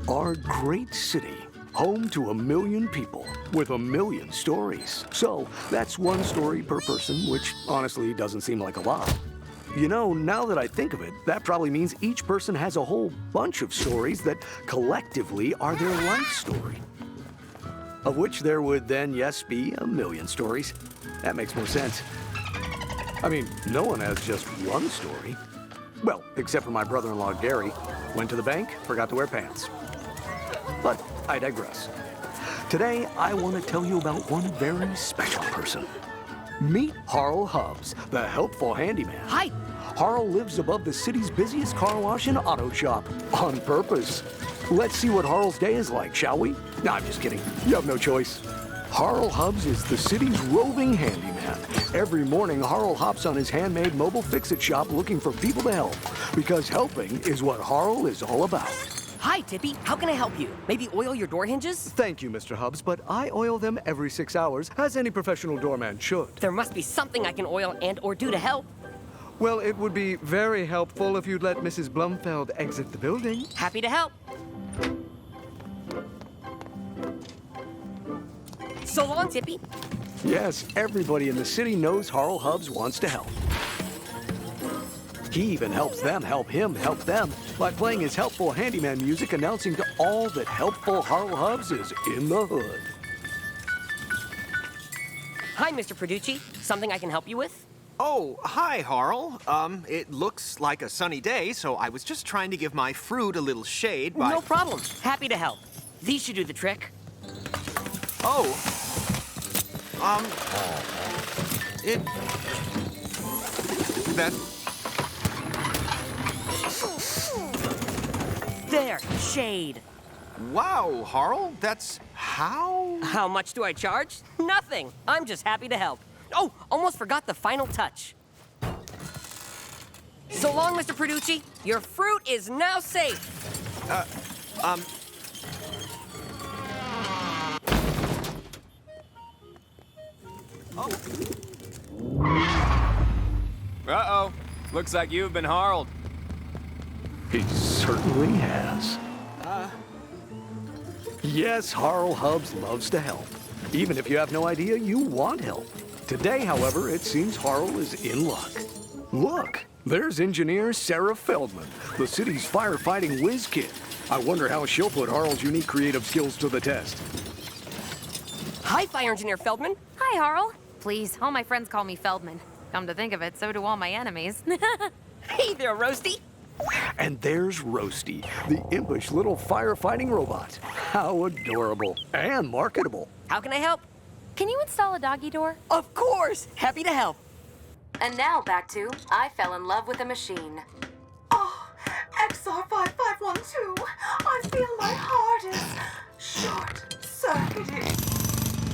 Our great city, home to 1 million people with 1 million stories. So that's 1 story per person, which honestly doesn't seem like a lot. You know, now that I think of it, that probably means each person has a whole bunch of stories that collectively are their life story. Of which there would then, yes, be 1 million stories. That makes more sense. I mean, no one has just 1 story. Well, except for my brother-in-law, Gary. Went to the bank, forgot to wear pants. But I digress. Today, I want to tell you about one very special person. Meet Harl Hubbs, the helpful handyman. Hi! Harl lives above the city's busiest car wash and auto shop, on purpose. Let's see what Harl's day is like, shall we? No, I'm just kidding. You have no choice. Harl Hubbs is the city's roving handyman. Every morning, Harl hops on his handmade mobile fix-it shop looking for people to help, because helping is what Harl is all about. Hi, Tippy. How can I help you? Maybe oil your door hinges? Thank you, Mr. Hubbs, but I oil them every 6 hours, as any professional doorman should. There must be something I can oil and or do to help. Well, it would be very helpful if you'd let Mrs. Blumfeld exit the building. Happy to help. So long, Tippy. Yes, everybody in the city knows Harl Hubbs wants to help. He even helps them help him help them by playing his helpful handyman music, announcing to all that helpful Harl Hubbs is in the hood. Hi, Mr. Producci. Something I can help you with? Oh, hi, Harl. It looks like a sunny day, so I was just trying to give my fruit a little shade by... No problem. Happy to help. These should do the trick. Oh. That... There, shade. Wow, Harl, that's how? How much do I charge? Nothing. I'm just happy to help. Oh, almost forgot the final touch. So long, Mr. Producci. Your fruit is now safe. Uh-oh. Looks like you've been harled. He certainly has. Yes, Harl Hubbs loves to help. Even if you have no idea you want help. Today, however, it seems Harl is in luck. Look, there's engineer Sarah Feldman, the city's firefighting whiz kid. I wonder how she'll put Harl's unique creative skills to the test. Hi, Fire Engineer Feldman. Hi, Harl. Please, all my friends call me Feldman. Come to think of it, so do all my enemies. Hey there, Roasty. And there's Roasty, the impish little firefighting robot. How adorable and marketable. How can I help? Can you install a doggy door? Of course. Happy to help. And now back to I Fell in Love with a Machine. Oh, XR5512. I feel my heart is short-circuited.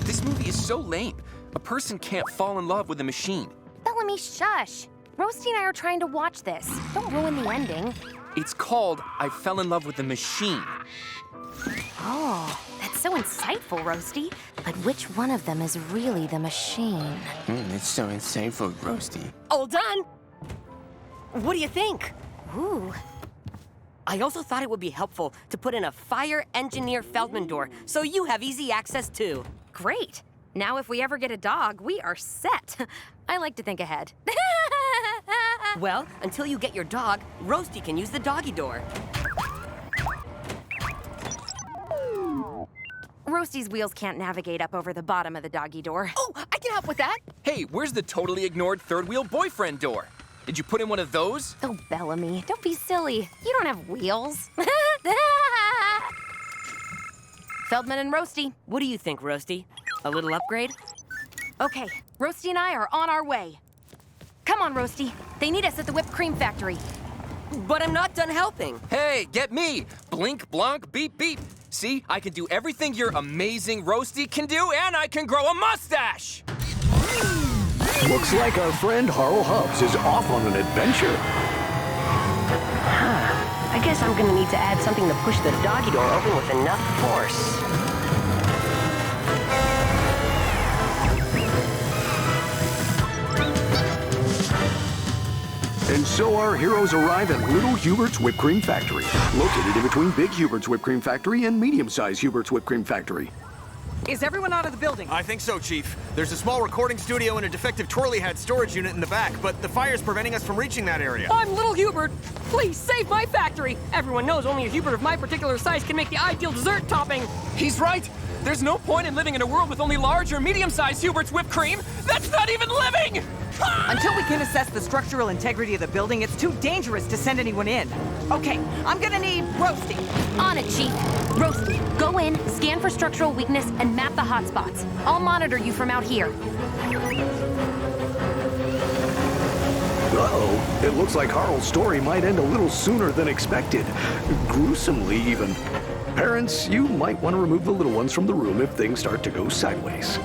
This movie is so lame. A person can't fall in love with a machine. Bellamy, shush. Roasty and I are trying to watch this. Don't ruin the ending. It's called I Fell in Love with a Machine. Oh, that's so insightful, Roasty. But which one of them is really the machine? It's so insightful, Roasty. All done. What do you think? Ooh. I also thought it would be helpful to put in a Fire Engineer Feldman door so you have easy access too. Great. Now if we ever get a dog, we are set. I like to think ahead. Well, until you get your dog, Roasty can use the doggy door. Roasty's wheels can't navigate up over the bottom of the doggy door. Oh, I can help with that. Hey, where's the totally ignored third wheel boyfriend door? Did you put in one of those? Oh, Bellamy, don't be silly. You don't have wheels. Feldman and Roasty. What do you think, Roasty? A little upgrade? Okay, Roasty and I are on our way. Come on, Roasty. They need us at the whipped cream factory. But I'm not done helping. Hey, get me! Blink, blonk, beep, beep. See, I can do everything your amazing Roasty can do, and I can grow a mustache! Looks like our friend Harl Hubbs is off on an adventure. I guess I'm gonna need to add something to push the doggy door open with enough force. And so our heroes arrive at Little Hubert's Whipped Cream Factory, located in between Big Hubert's Whipped Cream Factory and medium-sized Hubert's Whipped Cream Factory. Is everyone out of the building? I think so, Chief. There's a small recording studio and a defective twirly hat storage unit in the back, but the fire's preventing us from reaching that area. I'm Little Hubert. Please save my factory. Everyone knows only a Hubert of my particular size can make the ideal dessert topping. He's right. There's no point in living in a world with only large or medium-sized Hubert's whipped cream. That's not even living! Until we can assess the structural integrity of the building, it's too dangerous to send anyone in. Okay, I'm gonna need Roasty. On it, Chief. Roasty, go in, scan for structural weakness, and map the hotspots. I'll monitor you from out here. Uh-oh, it looks like Harl's story might end a little sooner than expected. Gruesomely, even. Parents, you might want to remove the little ones from the room if things start to go sideways.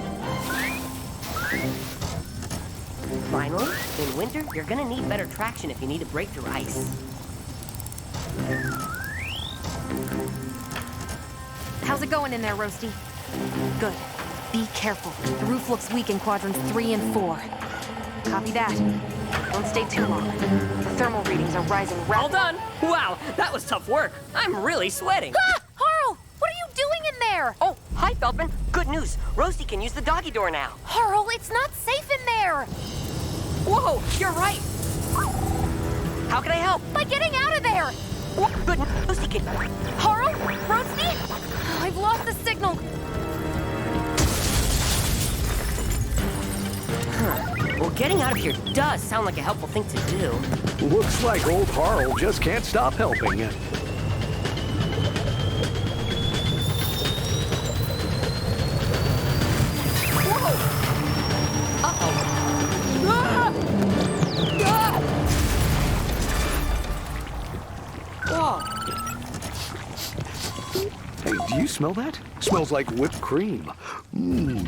Finally, in winter, you're gonna need better traction if you need to break through ice. How's it going in there, Roasty? Good. Be careful. The roof looks weak in quadrants 3 and 4. Copy that. Don't stay too long. The thermal readings are rising Well rapidly. done. Wow, that was tough work. I'm really sweating. Ah! Harl! What are you doing in there? Oh, hi, Feldman. Good news. Roasty can use the doggy door now. Harl, it's not safe in there! Whoa, you're right. How can I help? By getting out of there! Good. Roasty can... Harl? Roasty? I've lost the signal. Well, getting out of here does sound like a helpful thing to do. Looks like old Harl just can't stop helping. Hey, do you smell that? Smells like whipped cream.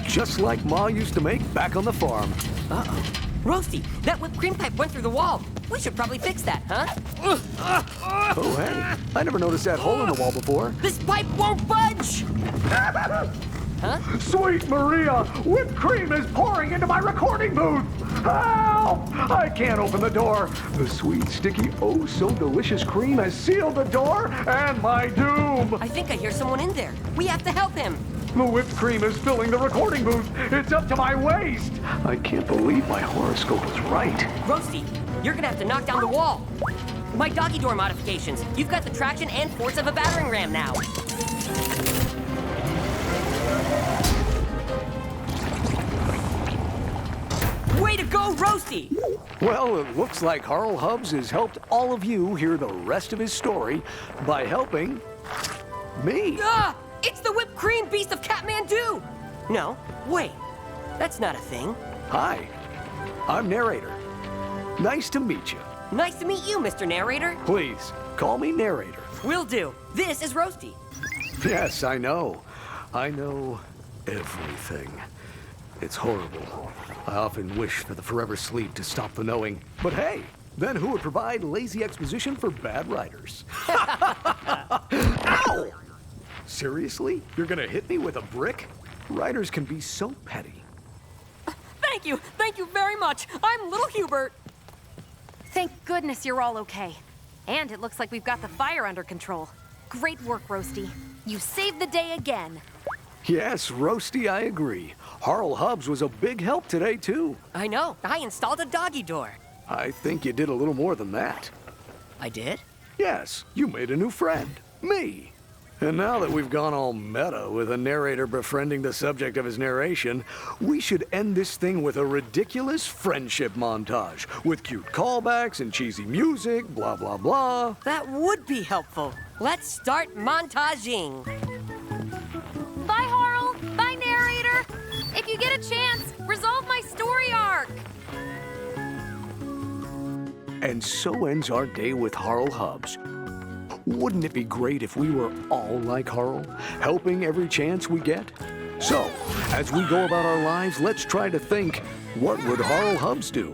Just like Ma used to make back on the farm. Uh-oh. Roasty, that whipped cream pipe went through the wall. We should probably fix that, huh? Oh, hey, I never noticed that hole in the wall before. This pipe won't budge! Sweet Maria, whipped cream is pouring into my recording booth. Help! I can't open the door. The sweet, sticky, oh so delicious cream has sealed the door and my doom. I think I hear someone in there. We have to help him. The whipped cream is filling the recording booth. It's up to my waist. I can't believe my horoscope was right. Roasty, you're gonna have to knock down the wall. My doggy door modifications. You've got the traction and force of a battering ram now. Way to go, Roasty! Well, it looks like Harl Hubbs has helped all of you hear the rest of his story by helping me. Ah! It's the whipped cream beast of Kathmandu! No, wait. That's not a thing. Hi, I'm Narrator. Nice to meet you. Nice to meet you, Mr. Narrator. Please, call me Narrator. Will do. This is Roasty. Yes, I know. I know everything. It's horrible. I often wish for the forever sleep to stop the knowing. But hey, then who would provide lazy exposition for bad writers? Ow! Seriously? You're gonna hit me with a brick? Writers can be so petty. Thank you very much. I'm Little Hubert. Thank goodness you're all okay. And it looks like we've got the fire under control. Great work, Roasty. You saved the day again. Yes, Roasty, I agree. Harl Hubbs was a big help today, too. I know. I installed a doggy door. I think you did a little more than that. I did? Yes, you made a new friend. Me. And now that we've gone all meta with a narrator befriending the subject of his narration, we should end this thing with a ridiculous friendship montage with cute callbacks and cheesy music, blah, blah, blah. That would be helpful. Let's start montaging. Bye, Harl. Bye, narrator. If you get a chance, resolve my story arc. And so ends our day with Harl Hubbs. Wouldn't it be great if we were all like Harl, helping every chance we get? So, as we go about our lives, let's try to think, what would Harl Hubbs do?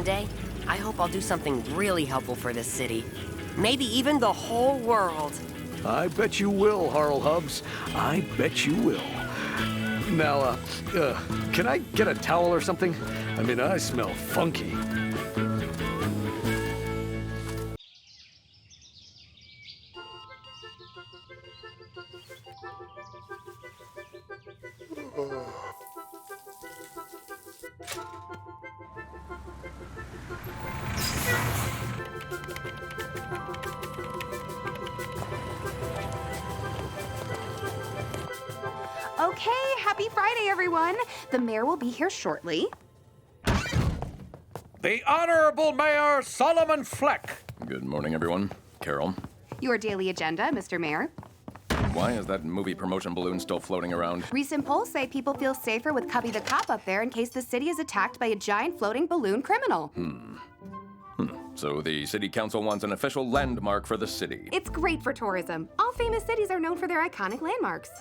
someday, I hope I'll do something really helpful for this city. Maybe even the whole world. I bet you will, Harl Hubbs. I bet you will. Now, can I get a towel or something? I mean, I smell funky. Okay, happy Friday, everyone. The mayor will be here shortly. The Honorable Mayor Solomon Fleck. Good morning, everyone. Carol, Your daily agenda, Mr. Mayor. why is that movie promotion balloon still floating around? Recent polls say people feel safer with Cubby the Cop up there in case the city is attacked by a giant floating balloon criminal. So the city council wants an official landmark for the city. It's great for tourism. All famous cities are known for their iconic landmarks.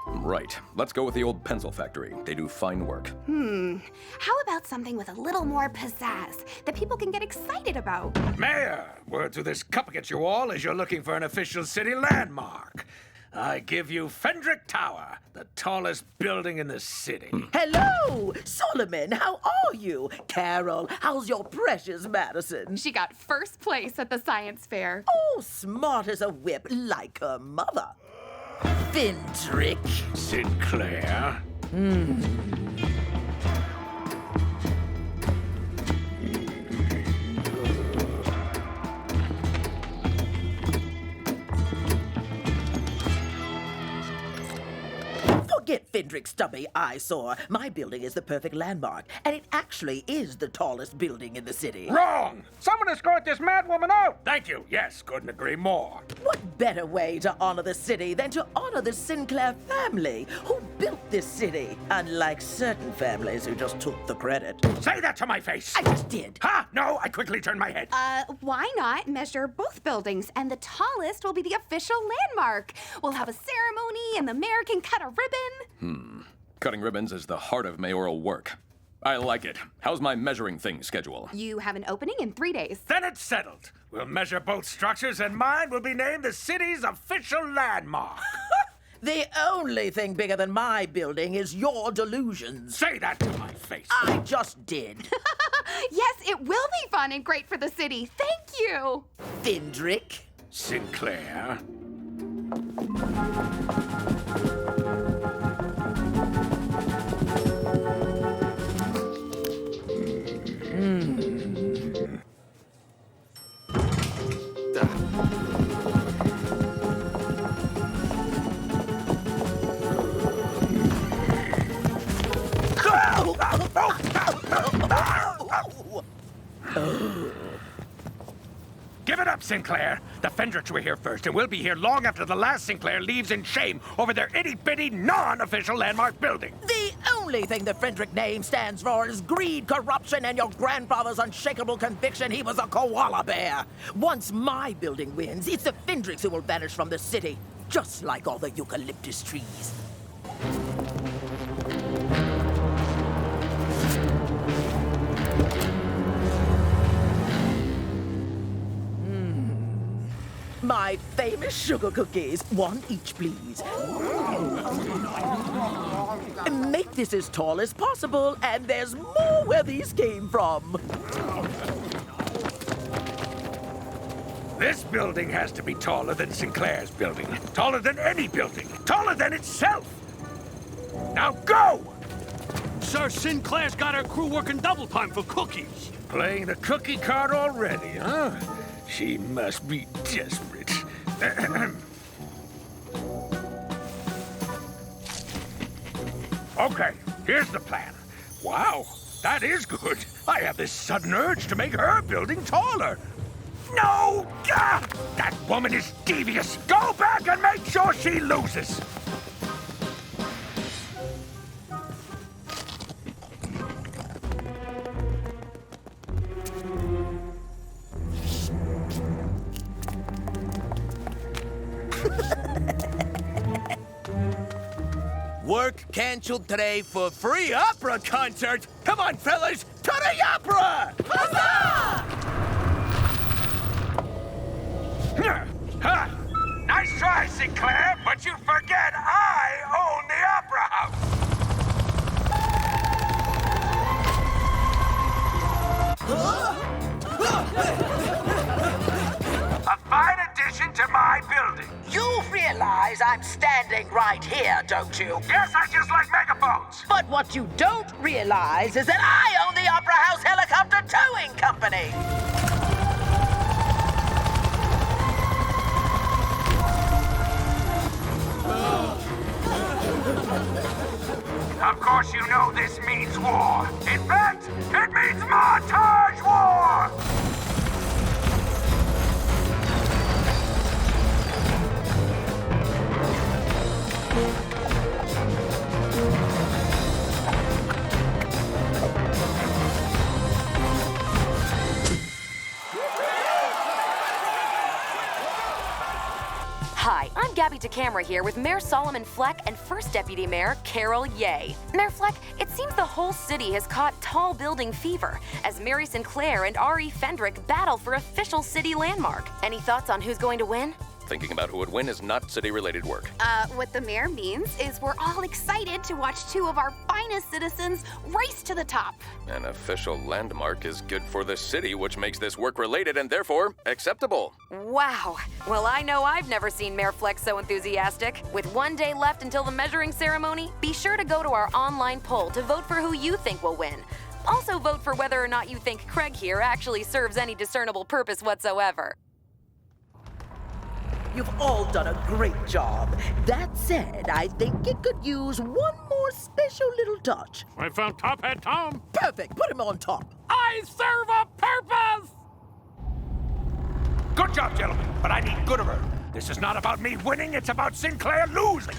Right. Let's go with the old pencil factory. They do fine work. How about something with a little more pizzazz that people can get excited about? Mayor, word to this cup against you all as you're looking for an official city landmark. I give you Fendrick Tower, the tallest building in the city. Hello, Solomon, how are you? Carol, how's your precious Madison? She got first place at the science fair. Oh, smart as a whip, like her mother. Fendrick. Sinclair. Forget Fendrick's stubby eyesore. My building is the perfect landmark, and it actually is the tallest building in the city. Wrong! Someone escort this mad woman out! Thank you. Yes, couldn't agree more. What better way to honor the city than to honor the Sinclair family, who built this city, unlike certain families who just took the credit. Say that to my face! I just did. Ha! No, I quickly turned my head. Why not measure both buildings, and the tallest will be the official landmark. We'll have a ceremony, and the mayor can cut a ribbon. Cutting ribbons is the heart of mayoral work. I like it. How's my measuring thing schedule? You have an opening in 3 days. Then it's settled. We'll measure both structures, and mine will be named the city's official landmark. The only thing bigger than my building is your delusions. Say that to my face. I just did. Yes, it will be fun and great for the city. Thank you. Fendrick. Sinclair. Give it up, Sinclair. The Fendricks were here first, and we'll be here long after the last Sinclair leaves in shame over their itty-bitty, non-official landmark building. The only thing the Fendrick name stands for is greed, corruption, and your grandfather's unshakable conviction he was a koala bear. Once my building wins, it's the Fendricks who will vanish from the city, just like all the eucalyptus trees. My famous sugar cookies. One each, please. Make this as tall as possible, and there's more where these came from. This building has to be taller than Sinclair's building. Taller than any building. Taller than itself. Now go! Sir, Sinclair's got her crew working double time for cookies. Playing the cookie card already, huh? She must be desperate. Okay, here's the plan. Wow, that is good. I have this sudden urge to make her building taller. No! Ah! That woman is devious. Go back and make sure she loses. Work canceled today for free opera concert. Come on, fellas, To the opera! Ha! Nice try, Sinclair, but you forget I own the Opera House! A fine addition to my building. You realize I'm standing right here, don't you? Yes, I just like megaphones. But what you don't realize is that I own the Opera House Helicopter Towing Company. Of course you know this means war. In fact, it means montage war! Hi, I'm Gabby DeCamera here with Mayor Solomon Fleck and First Deputy Mayor Carol Ye. Mayor Fleck, it seems the whole city has caught tall building fever as Mary Sinclair and R.E. Fendrick battle for official city landmark. Any thoughts on who's going to win? Thinking about who would win is not city-related work. What the mayor means is we're all excited to watch two of our finest citizens race to the top. An official landmark is good for the city, which makes this work-related and therefore acceptable. Wow. Well, I know I've never seen Mayor Fleck so enthusiastic. With 1 day left until the measuring ceremony, be sure to go to our online poll to vote for who you think will win. Also vote for whether or not you think Craig here actually serves any discernible purpose whatsoever. You've all done a great job. That said, I think it could use one more special little touch. I found Top Hat Tom. Perfect. Put him on top. I serve a purpose! Good job, gentlemen, but I need Gooderer. This is not about me winning, it's about Sinclair losing.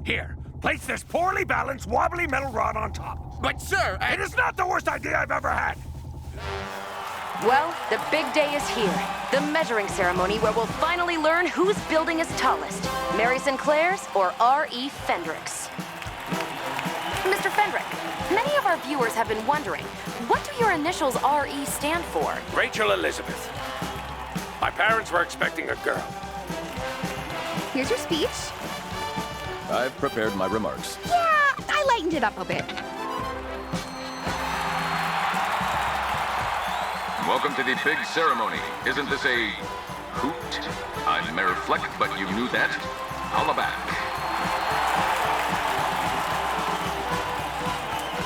Here, place this poorly balanced, wobbly metal rod on top. But sir, It is not the worst idea I've ever had. Well, the big day is here. The measuring ceremony where we'll finally learn whose building is tallest. Mary Sinclair's or R.E. Fendrick's. Mr. Fendrick, many of our viewers have been wondering, what do your initials R.E. stand for? Rachel Elizabeth. My parents were expecting a girl. Here's your speech. I've prepared my remarks. Yeah, I lightened it up a bit. Welcome to the big ceremony. Isn't this a hoot? I'm Mayor Fleck, but you knew that. Holla back.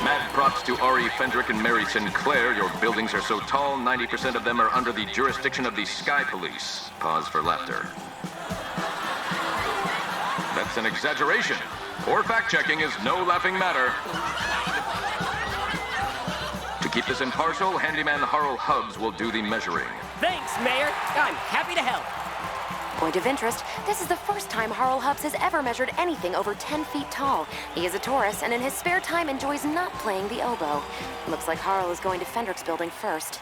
Mad props to R.E. Fendrick and Mary Sinclair. Your buildings are so tall, 90% of them are under the jurisdiction of the Sky Police. Pause for laughter. That's an exaggeration. Or fact-checking is no laughing matter. To keep this impartial, handyman Harl Hubbs will do the measuring. Thanks, Mayor. I'm happy to help. Point of interest, this is the first time Harl Hubbs has ever measured anything over 10 feet tall. He is a Taurus and in his spare time enjoys not playing the oboe. Looks like Harl is going to Fendrick's building first.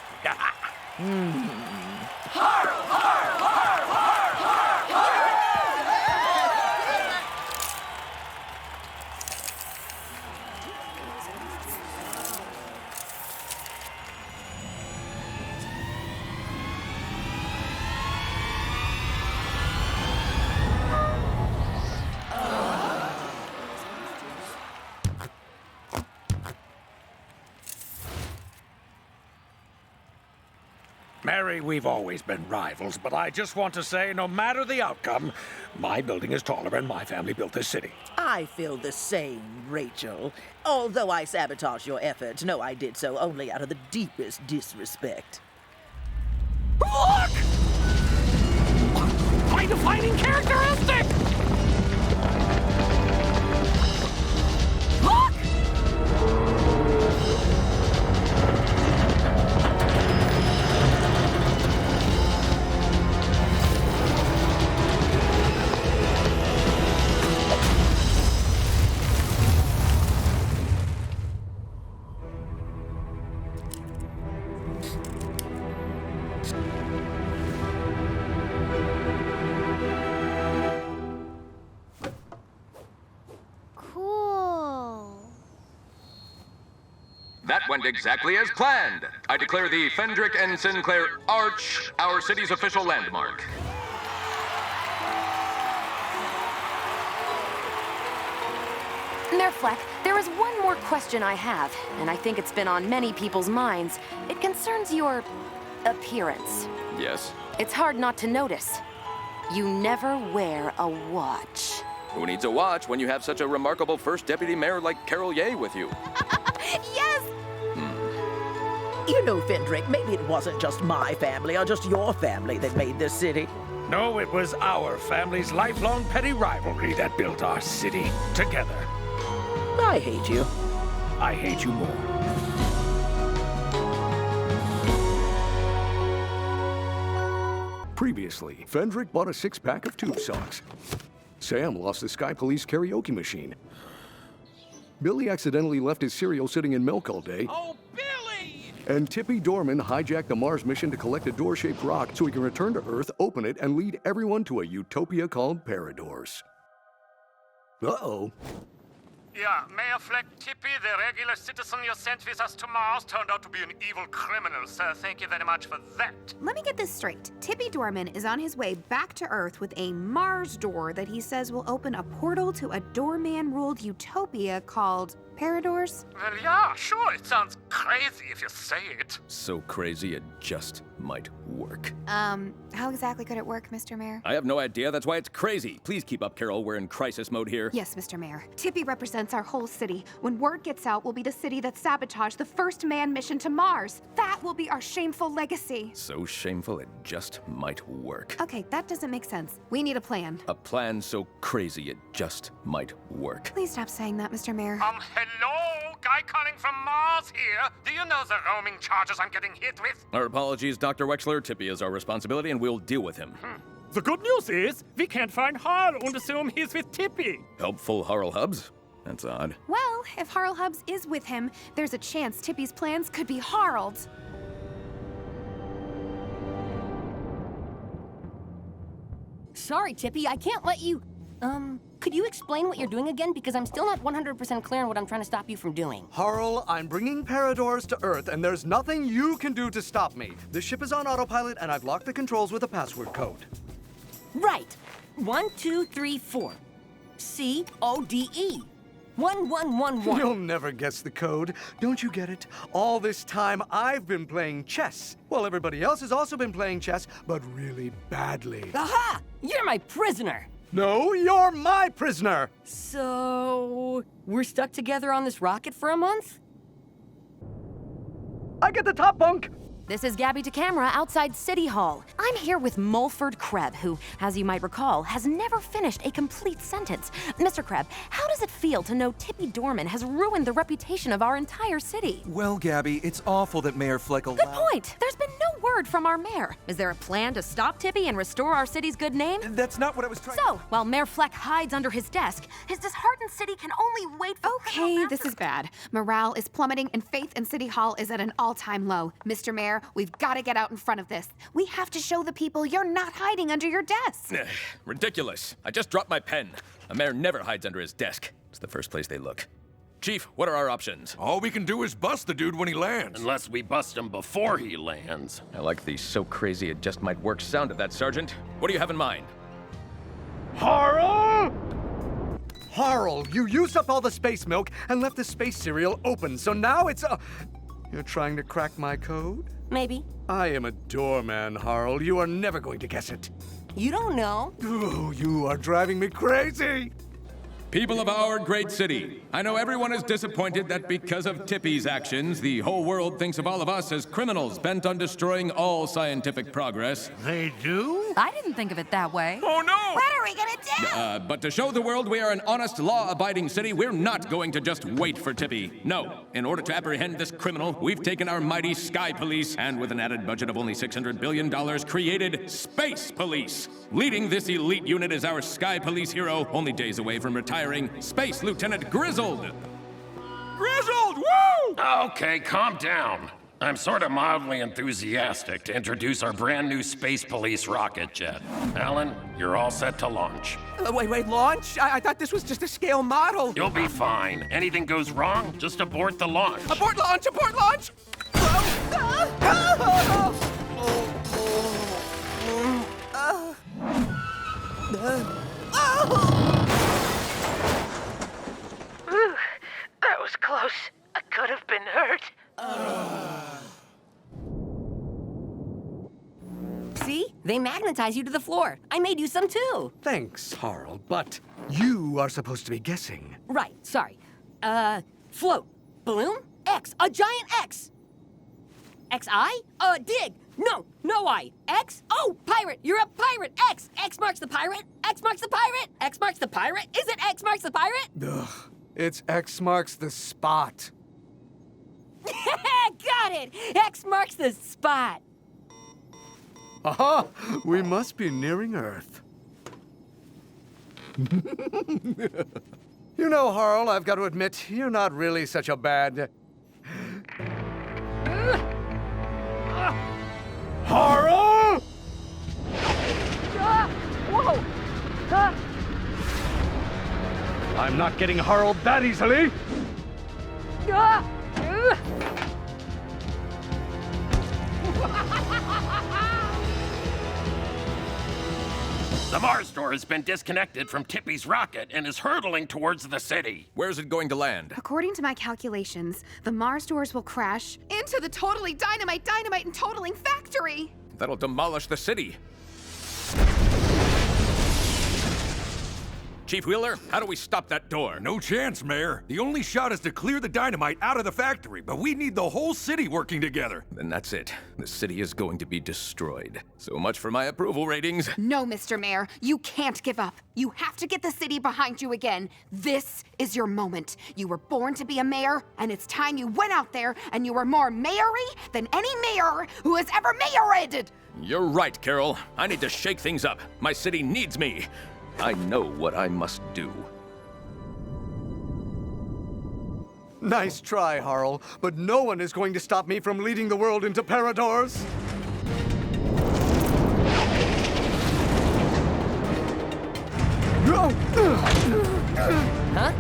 Mary, we've always been rivals, but I just want to say, no matter the outcome, my building is taller and my family built this city. I feel the same, Rachel. Although I sabotaged your efforts, know I did so only out of the deepest disrespect. Look! My defining characteristic! Look! That went exactly as planned. I declare the Fendrick and Sinclair Arch our city's official landmark. Mayor Fleck, there is one more question I have, and I think it's been on many people's minds. It concerns your appearance. Yes? It's hard not to notice. You never wear a watch. Who needs a watch when you have such a remarkable first deputy mayor like Carol Ye with you? Yes! You know, Fendrick, maybe it wasn't just my family or just your family that made this city. No, it was our family's lifelong petty rivalry that built our city together. I hate you. I hate you more. Previously, Fendrick bought a six-pack of tube socks. Sam lost the Sky Police karaoke machine. Billy accidentally left his cereal sitting in milk all day. Oh, Billy! And Tippy Dorman hijacked the Mars mission to collect a door-shaped rock so he can return to Earth, open it, and lead everyone to a utopia called Paradors. Uh-oh. Yeah, Mayor Fleck, Tippy, the regular citizen you sent with us to Mars, turned out to be an evil criminal, sir. Thank you very much for that. Let me get this straight. Tippy Dorman is on his way back to Earth with a Mars door that he says will open a portal to a doorman-ruled utopia called Paradors? Well, yeah, sure. It sounds crazy if you say it. So crazy it just might work. How exactly could it work, Mr. Mayor? I have no idea. That's why it's crazy. Please keep up, Carol. We're in crisis mode here. Yes, Mr. Mayor. Tippy represents our whole city. When word gets out, we'll be the city that sabotaged the first manned mission to Mars. That will be our shameful legacy. So shameful it just might work. Okay, that doesn't make sense. We need a plan. A plan so crazy it just might work. Please stop saying that, Mr. Mayor. Hello? Guy calling from Mars here. Do you know the roaming charges I'm getting hit with? Our apologies, Dr. Wexler. Tippy is our responsibility, and we'll deal with him. The good news is, we can't find Harl and assume he's with Tippy. Helpful Harl Hubbs? That's odd. Well, if Harl Hubbs is with him, there's a chance Tippy's plans could be Harl's. Sorry, Tippy, I can't let you... could you explain what you're doing again? Because I'm still not 100% clear on what I'm trying to stop you from doing. Harl, I'm bringing Paradors to Earth, and there's nothing you can do to stop me. The ship is on autopilot, and I've locked the controls with a password code. Right. 1, 2, 3, 4. C-O-D-E. 1111. You'll never guess the code. Don't you get it? All this time, I've been playing chess, while everybody else has also been playing chess, but really badly. Aha! You're my prisoner. No, you're my prisoner! So... we're stuck together on this rocket for a month? I get the top bunk! This is Gabby to camera outside City Hall. I'm here with Mulford Kreb, who, as you might recall, has never finished a complete sentence. Mr. Kreb, how does it feel to know Tippy Dorman has ruined the reputation of our entire city? Well, Gabby, it's awful that Mayor Fleck allowed... Good point! There's been no word from our mayor. Is there a plan to stop Tippy and restore our city's good name? That's not what I was trying So, while Mayor Fleck hides under his desk, his disheartened city can only wait for... Okay, this is bad. Morale is plummeting and faith in City Hall is at an all-time low. Mr. Mayor, we've got to get out in front of this. We have to show the people you're not hiding under your desk. Ridiculous. I just dropped my pen. A mayor never hides under his desk. It's the first place they look. Chief, what are our options? All we can do is bust the dude when he lands. Unless we bust him before he lands. I like the so crazy it just might work sound of that, Sergeant. What do you have in mind? Harl! Harl, you used up all the space milk and left the space cereal open, so now it's You're trying to crack my code? Maybe. I am a doorman, Harl. You are never going to guess it. You don't know. Oh, you are driving me crazy. People of our great city, I know everyone is disappointed that because of Tippy's actions, the whole world thinks of all of us as criminals bent on destroying all scientific progress. They do? I didn't think of it that way. Oh, no! What are we gonna do? But to show the world we are an honest, law-abiding city, we're not going to just wait for Tippy. No. In order to apprehend this criminal, we've taken our mighty Sky Police and, with an added budget of only $600 billion, created Space Police. Leading this elite unit is our Sky Police hero, only days away from retiring, Space Lieutenant Grizzled. Grizzled! Woo! Okay, calm down. I'm sort of mildly enthusiastic to introduce our brand new Space Police rocket jet. Alan, you're all set to launch. Wait, launch? I thought this was just a scale model. You'll be fine. Anything goes wrong, just abort the launch. Abort launch! Abort launch! Ooh, that was close. I could have been hurt. See? They magnetize you to the floor. I made you some too. Thanks, Harl, but you are supposed to be guessing. Right, sorry. Float. Balloon? X. A giant X. X-I? Dig. No I. X? Oh, pirate. You're a pirate. X. X marks the pirate. X marks the pirate. X marks the pirate. Is it X marks the pirate? Ugh, it's X marks the spot. Got it. X marks the spot. Aha! We must be nearing Earth. You know, Harl, I've got to admit, you're not really such a bad... Harl! Whoa! I'm not getting Harled that easily. The Mars door has been disconnected from Tippy's rocket and is hurtling towards the city. Where's it going to land? According to my calculations, the Mars doors will crash into the totally dynamite and totaling factory. That'll demolish the city. Chief Wheeler, how do we stop that door? No chance, Mayor. The only shot is to clear the dynamite out of the factory, but we need the whole city working together. Then that's it. The city is going to be destroyed. So much for my approval ratings. No, Mr. Mayor, you can't give up. You have to get the city behind you again. This is your moment. You were born to be a mayor, and it's time you went out there and you were more mayory than any mayor who has ever mayorated. You're right, Carol. I need to shake things up. My city needs me. I know what I must do. Nice try, Harl, but no one is going to stop me from leading the world into Paradors. Huh?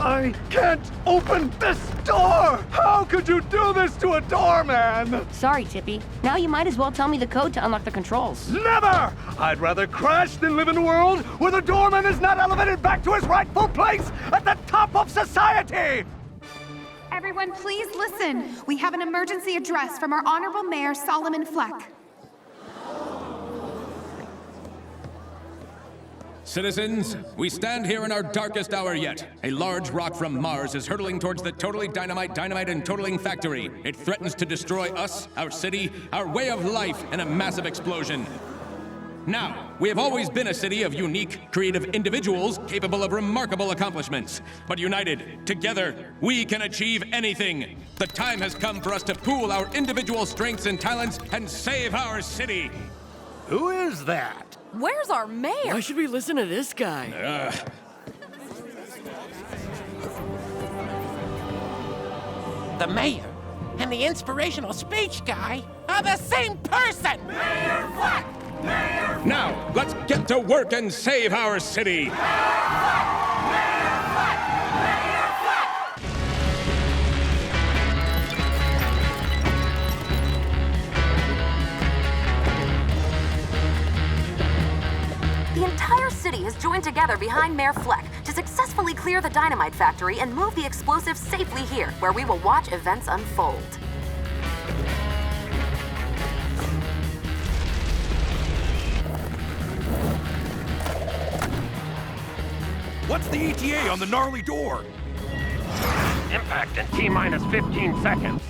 I can't open this door! How could you do this to a doorman? Sorry, Tippy. Now you might as well tell me the code to unlock the controls. Never! I'd rather crash than live in a world where the doorman is not elevated back to his rightful place at the top of society! Everyone, please listen. We have an emergency address from our Honorable Mayor, Solomon Fleck. Citizens, we stand here in our darkest hour yet. A large rock from Mars is hurtling towards the totally dynamite and totaling factory. It threatens to destroy us, our city, our way of life in a massive explosion. Now, we have always been a city of unique, creative individuals capable of remarkable accomplishments. But united, together, we can achieve anything. The time has come for us to pool our individual strengths and talents and save our city. Who is that? Where's our mayor? Why should we listen to this guy? The mayor and the inspirational speech guy are the same person! Mayor Fleck! Mayor Fleck! Now, let's get to work and save our city! Mayor Fleck! Mayor Fleck! Mayor Fleck! The entire city has joined together behind Mayor Fleck to successfully clear the dynamite factory and move the explosives safely here, where we will watch events unfold. What's the ETA on the gnarly door? Impact in T-minus 15 seconds.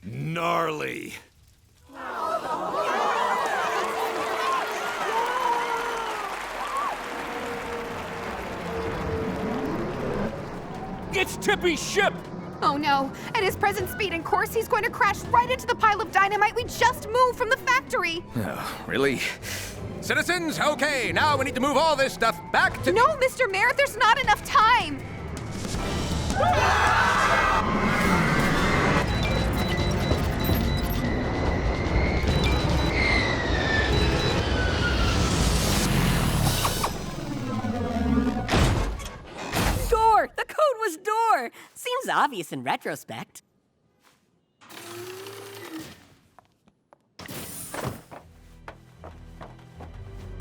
Gnarly. It's Tippy's ship! Oh no, at his present speed and course, he's going to crash right into the pile of dynamite we just moved from the factory. Oh, really? Citizens, okay, now we need to move all this stuff back to... No, Mr. Mayor, there's not enough time. Door! The code was door! Seems obvious in retrospect.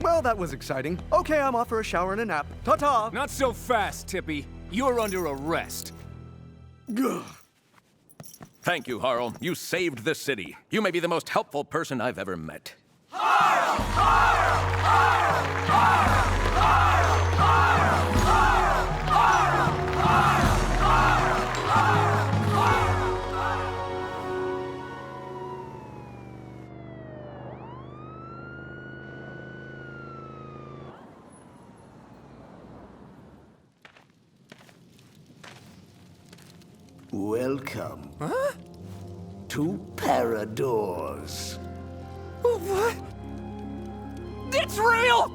Well, that was exciting. Okay, I'm off for a shower and a nap. Ta-ta! Not so fast, Tippy. You're under arrest. Gah. Thank you, Harl. You saved the city. You may be the most helpful person I've ever met. Welcome. To Paradors. What? It's real!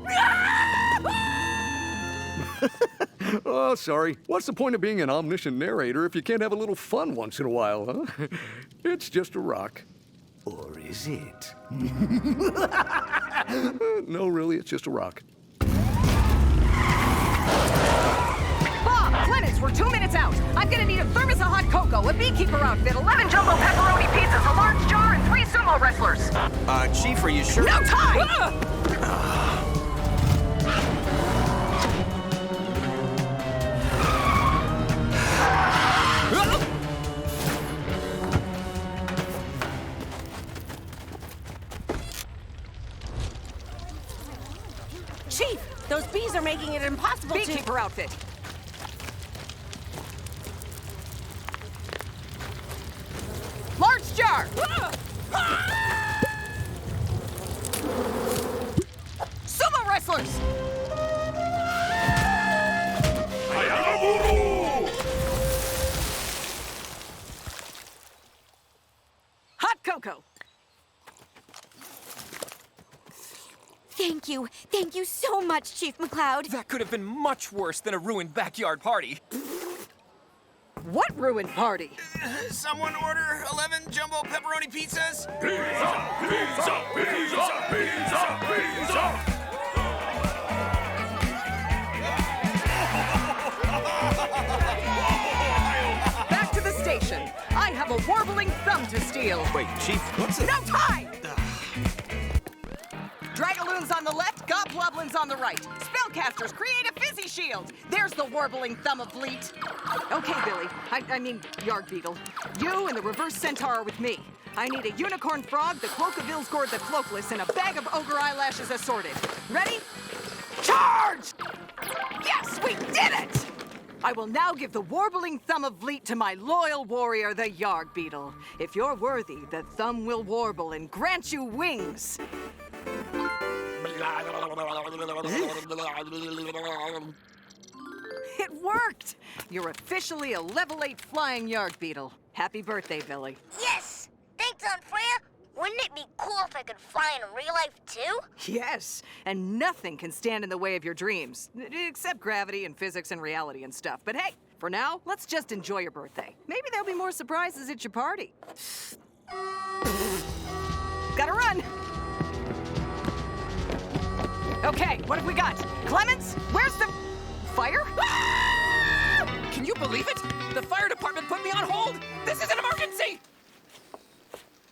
Oh, sorry. What's the point of being an omniscient narrator if you can't have a little fun once in a while, huh? It's just a rock. Or is it? No, really, it's just a rock. Bob, Clemens, we're 2 minutes out. I'm gonna need a thermos of hot cocoa, a beekeeper outfit, 11 jumbo pepperoni pizzas, a large jar, and 3 sumo wrestlers. Chief, are you sure? No time! Chief, those bees are making it impossible to... Beekeeper outfit. Large jar! Sumo wrestlers! Hot cocoa! Thank you. Thank you so much, Chief McCloud. That could have been much worse than a ruined backyard party. What ruined party? Someone order 11 jumbo pepperoni pizzas? Pizza! Pizza! Pizza! Pizza! Pizza! Back to the station. I have a warbling thumb to steal. Wait, Chief, what's it? No time! Dragaloons on the left, gobloblins on the right. Spellcasters, create a fizzy shield. There's the warbling thumb of Fleet. Okay, Billy. I mean, Yarg Beetle. You and the reverse centaur are with me. I need a unicorn frog, the cloak of Ilsgord the Cloakless, and a bag of ogre eyelashes assorted. Ready? Charge! Yes, we did it! I will now give the warbling thumb of Fleet to my loyal warrior, the Yarg Beetle. If you're worthy, the thumb will warble and grant you wings. It worked! You're officially a level 8 flying Yarg Beetle. Happy birthday, Billy. Yes! Thanks, Aunt Freya! Wouldn't it be cool if I could fly in real life, too? Yes, and nothing can stand in the way of your dreams. Except gravity and physics and reality and stuff. But hey, for now, let's just enjoy your birthday. Maybe there'll be more surprises at your party. Gotta run! Okay, what have we got? Clemens, where's the... fire? Can you believe it? The fire department put me on hold! This is an emergency!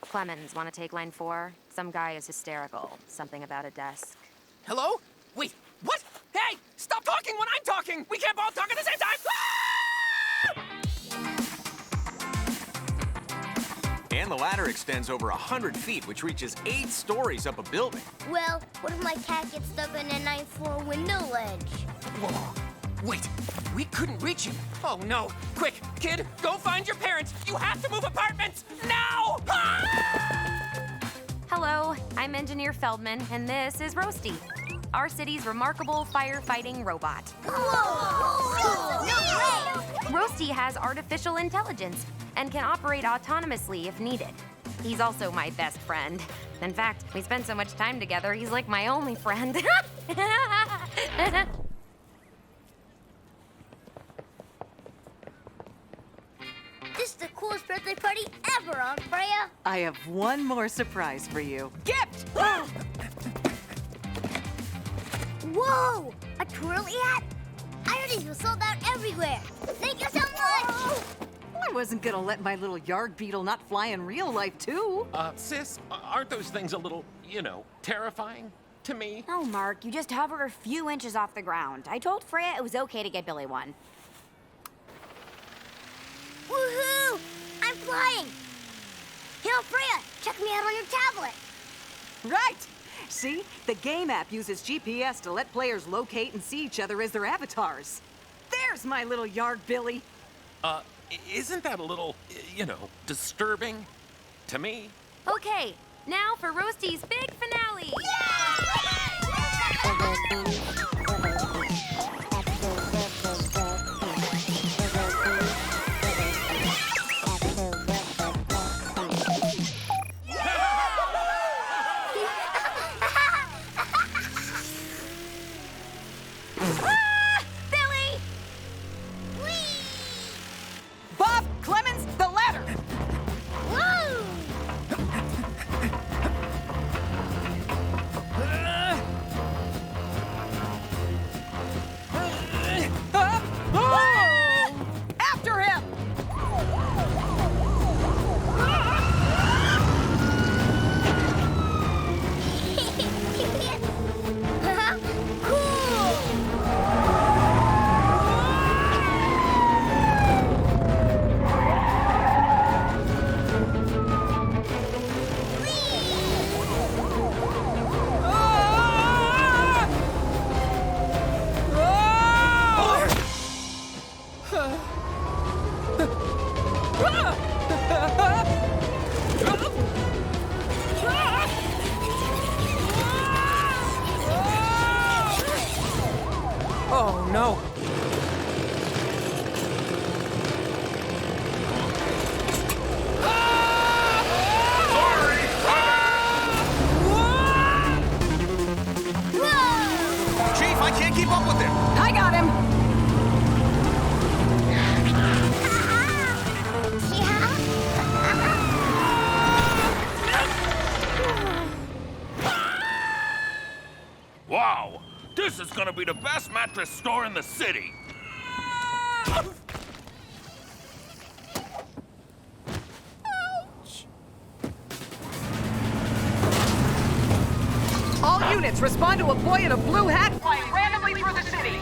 Clemens, want to take line 4? Some guy is hysterical. Something about a desk. Hello? Wait, what? Hey, stop talking when I'm talking! We can't both talk at the same time! And the ladder extends over 100 feet, which reaches 8 stories up a building. Well, what if my cat gets stuck in a 9th floor window ledge? Whoa. Wait, we couldn't reach you. Oh no. Quick, kid, go find your parents. You have to move apartments now! Hello, I'm Engineer Feldman, and this is Roasty. our city's remarkable firefighting robot. Whoa! No way! Roasty has artificial intelligence and can operate autonomously if needed. He's also my best friend. In fact, we spend so much time together, he's like my only friend. This is the coolest birthday party ever, Aunt Freya. I have one more surprise for you. Gift! Whoa! A twirly hat? I heard these were sold out everywhere. Thank you so much! I wasn't gonna let my little yard beetle not fly in real life, too. Sis, aren't those things a little, terrifying to me? No, Mark, you just hover a few inches off the ground. I told Freya it was okay to get Billy one. Woohoo! I'm flying! Hey, Aunt Freya, check me out on your tablet. Right! See? The game app uses GPS to let players locate and see each other as their avatars. There's my little yard Billy. Isn't that a little, disturbing to me? Okay, now for Roasty's big finale. Billy! Bob, Clemens, the ladder! Woo! After him! Oh, no. Chief, I can't keep up with him. I got him. Wow, this is gonna be the best mattress store in the city. All units respond to a boy in a blue hat flying randomly through the city.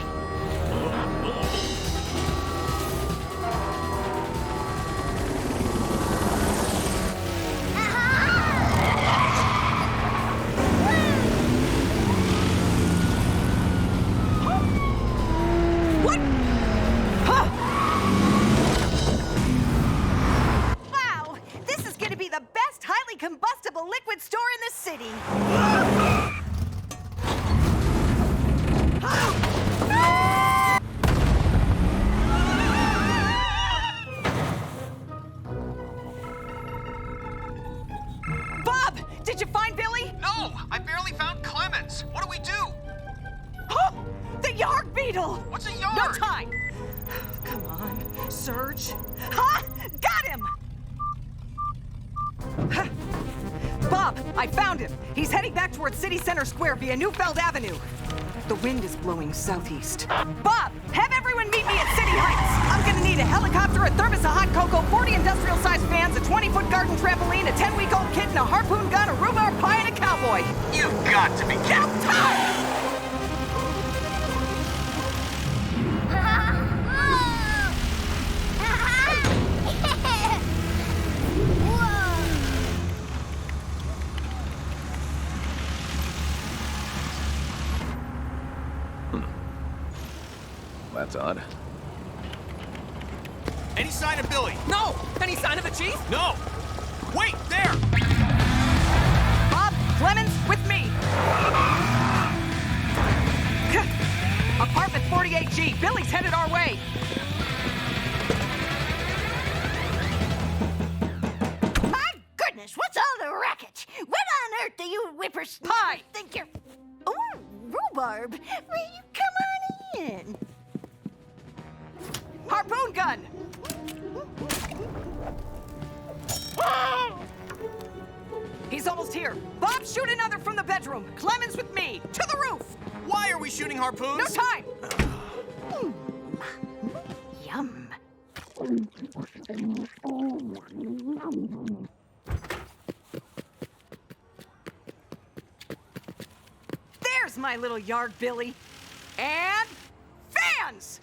What? Huh. Wow, this is gonna be the best highly combustible liquid store in the city. Bob, did you find Billy? No, I barely found Clemens. What do we do? Oh, the yard beetle! What's a yard? No time! Come on, Surge. Ha! Got him! Huh. Bob, I found him. He's heading back towards City Center Square via Neufeld Avenue. The wind is blowing southeast. Bob, have everyone meet me at City Heights. I'm gonna need a helicopter, a thermos of hot cocoa, 40 industrial-sized fans, a 20-foot garden trampoline, a 10-week-old kitten, a harpoon gun, a rhubarb pie, and a cowboy. You've got to be kidding. That's odd. Any sign of Billy? No! Any sign of the chief? No! Wait, there! Bob, Clemens, with me. Billy's headed our way. My goodness, what's all the racket? What on earth do you whippersnappers Pie. think you're... Oh, rhubarb. Will you come on in? Harpoon gun. He's almost here. Bob, shoot another from the bedroom. Clemens with me. To the roof. Why are we shooting harpoons? No time. Yum. There's my little yard, Billy. And fans!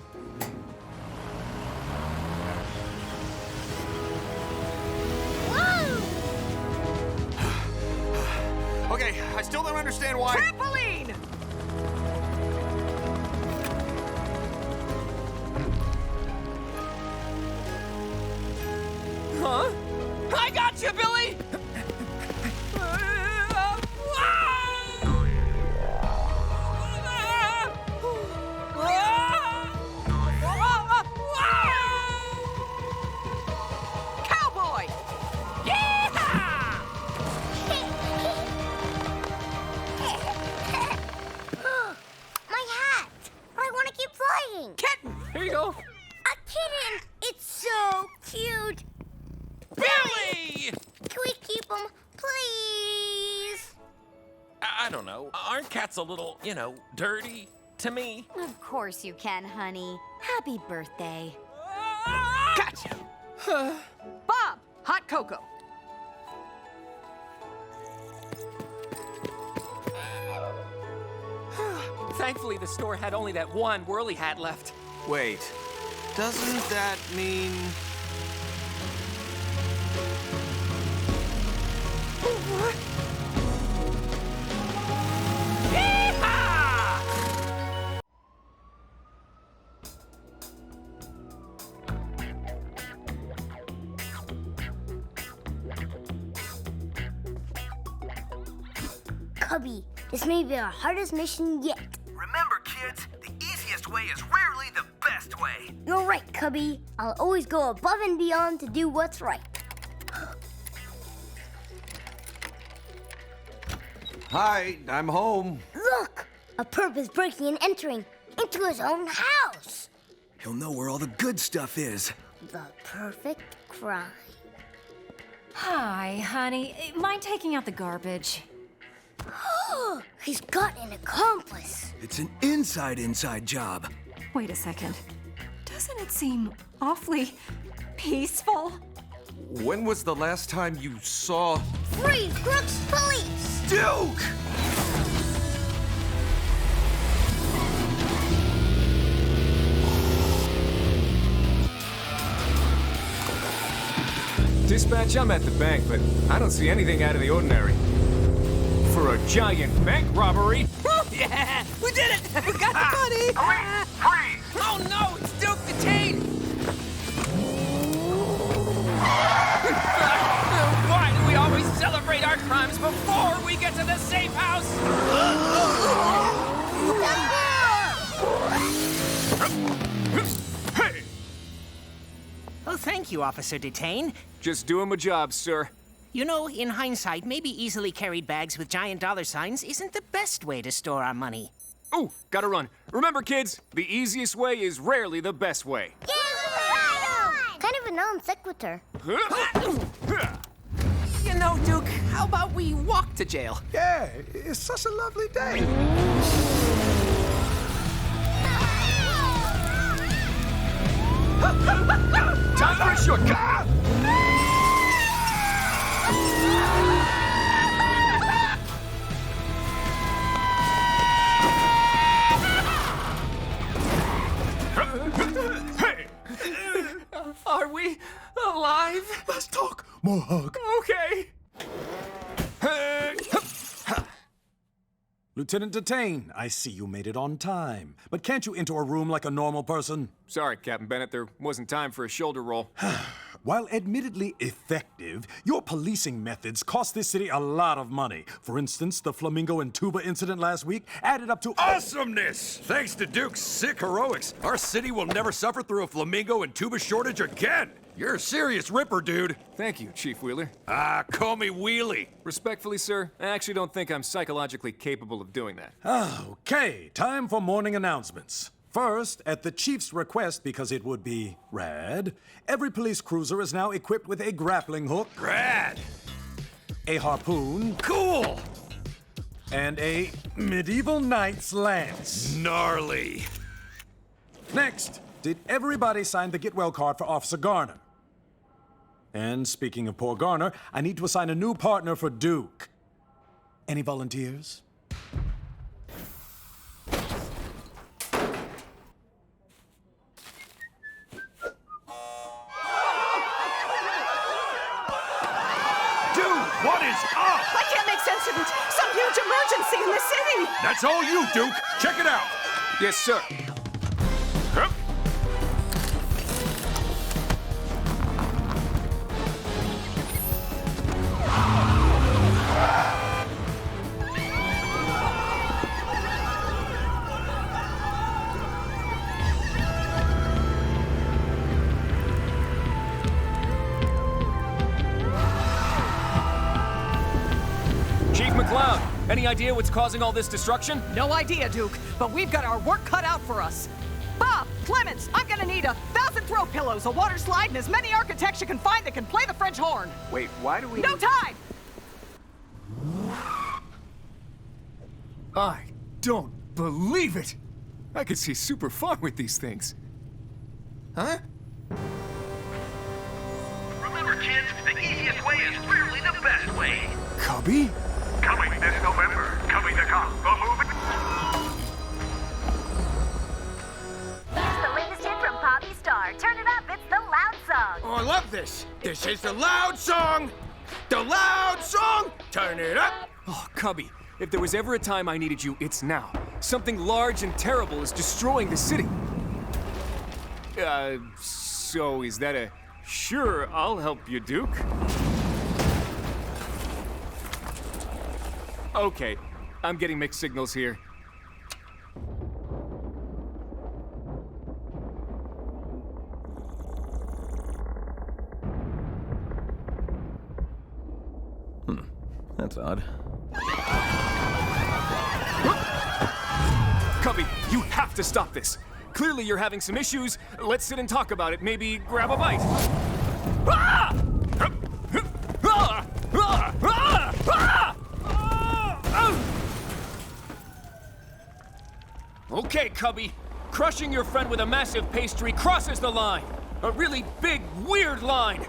Okay, I still don't understand why. Trampoline! Huh? I got you, Billy! Cowboy! My hat! I want to keep flying! Kitten! Here you go. A kitten! It's so cute! Billy! Can we keep him, please? I don't know. Aren't cats a little, dirty to me? Of course you can, honey. Happy birthday. Gotcha! Bob, hot cocoa. Thankfully, the store had only that one whirly hat left. Wait, doesn't that mean... Cubby, this may be our hardest mission yet. Remember, kids, the easiest way is rarely the best way. You're right, Cubby. I'll always go above and beyond to do what's right. Hi, I'm home. Look! A perp is breaking and entering into his own house. He'll know where all the good stuff is. The perfect crime. Hi, honey. Mind taking out the garbage? He's got an accomplice. It's an inside job. Wait a second. Doesn't it seem awfully peaceful? When was the last time you saw... Freeze, crooks, police! Duke! Dispatch, I'm at the bank, but I don't see anything out of the ordinary. For a giant bank robbery? Yeah! We did it! We got the money! Freeze! Oh no! It's Duke detained! Why do we always celebrate our crimes before we get to the safe house? Hey! Oh, thank you, Officer Detain. Just doing my job, sir. You know, in hindsight, maybe easily carried bags with giant dollar signs isn't the best way to store our money. Ooh, gotta run. Remember, kids, the easiest way is rarely the best way. Kind of a non sequitur. You know, Duke, how about we walk to jail? Yeah, it's such a lovely day. Time for a shortcut! Hey! Are we alive? Let's talk. More hug. Okay. Lieutenant Detain, I see you made it on time. But can't you enter a room like a normal person? Sorry, Captain Bennett, there wasn't time for a shoulder roll. While admittedly effective, your policing methods cost this city a lot of money. For instance, the flamingo and tuba incident last week added up to Awesomeness! Thanks to Duke's sick heroics, our city will never suffer through a flamingo and tuba shortage again. You're a serious ripper, dude. Thank you, Chief Wheeler. Call me Wheelie. Respectfully, sir, I actually don't think I'm psychologically capable of doing that. Okay, time for morning announcements. First, at the chief's request, because it would be rad, every police cruiser is now equipped with a grappling hook. Rad! A harpoon. Cool! And a medieval knight's lance. Gnarly. Next, did everybody sign the get well card for Officer Garner? And speaking of poor Garner, I need to assign a new partner for Duke. Any volunteers? What is up? I can't make sense of it. Some huge emergency in the city. That's all you, Duke. Check it out. Yes, sir. Huh? McLeod, any idea what's causing all this destruction? No idea, Duke, but we've got our work cut out for us. Bob, Clemens, I'm gonna need 1,000 throw pillows, a water slide, and as many architects you can find that can play the French horn. Wait, why do we... No time! I don't believe it! I could see super far with these things. Huh? Remember, kids, the easiest way is rarely the best way. Cubby? Coming this November. Coming to come. The movie. Here's the latest hit from Poppy Star. Turn it up, it's the Loud Song. Oh, I love this. This is the Loud Song. The Loud Song. Turn it up. Oh, Cubby, if there was ever a time I needed you, it's now. Something large and terrible is destroying the city. So is that a... Sure, I'll help you, Duke. Okay, I'm getting mixed signals here. That's odd. Cubby, you have to stop this. Clearly you're having some issues. Let's sit and talk about it. Maybe grab a bite. Ah! Ah! Ah! Ah! Ah! Okay, Cubby. Crushing your friend with a massive pastry crosses the line. A really big, weird line.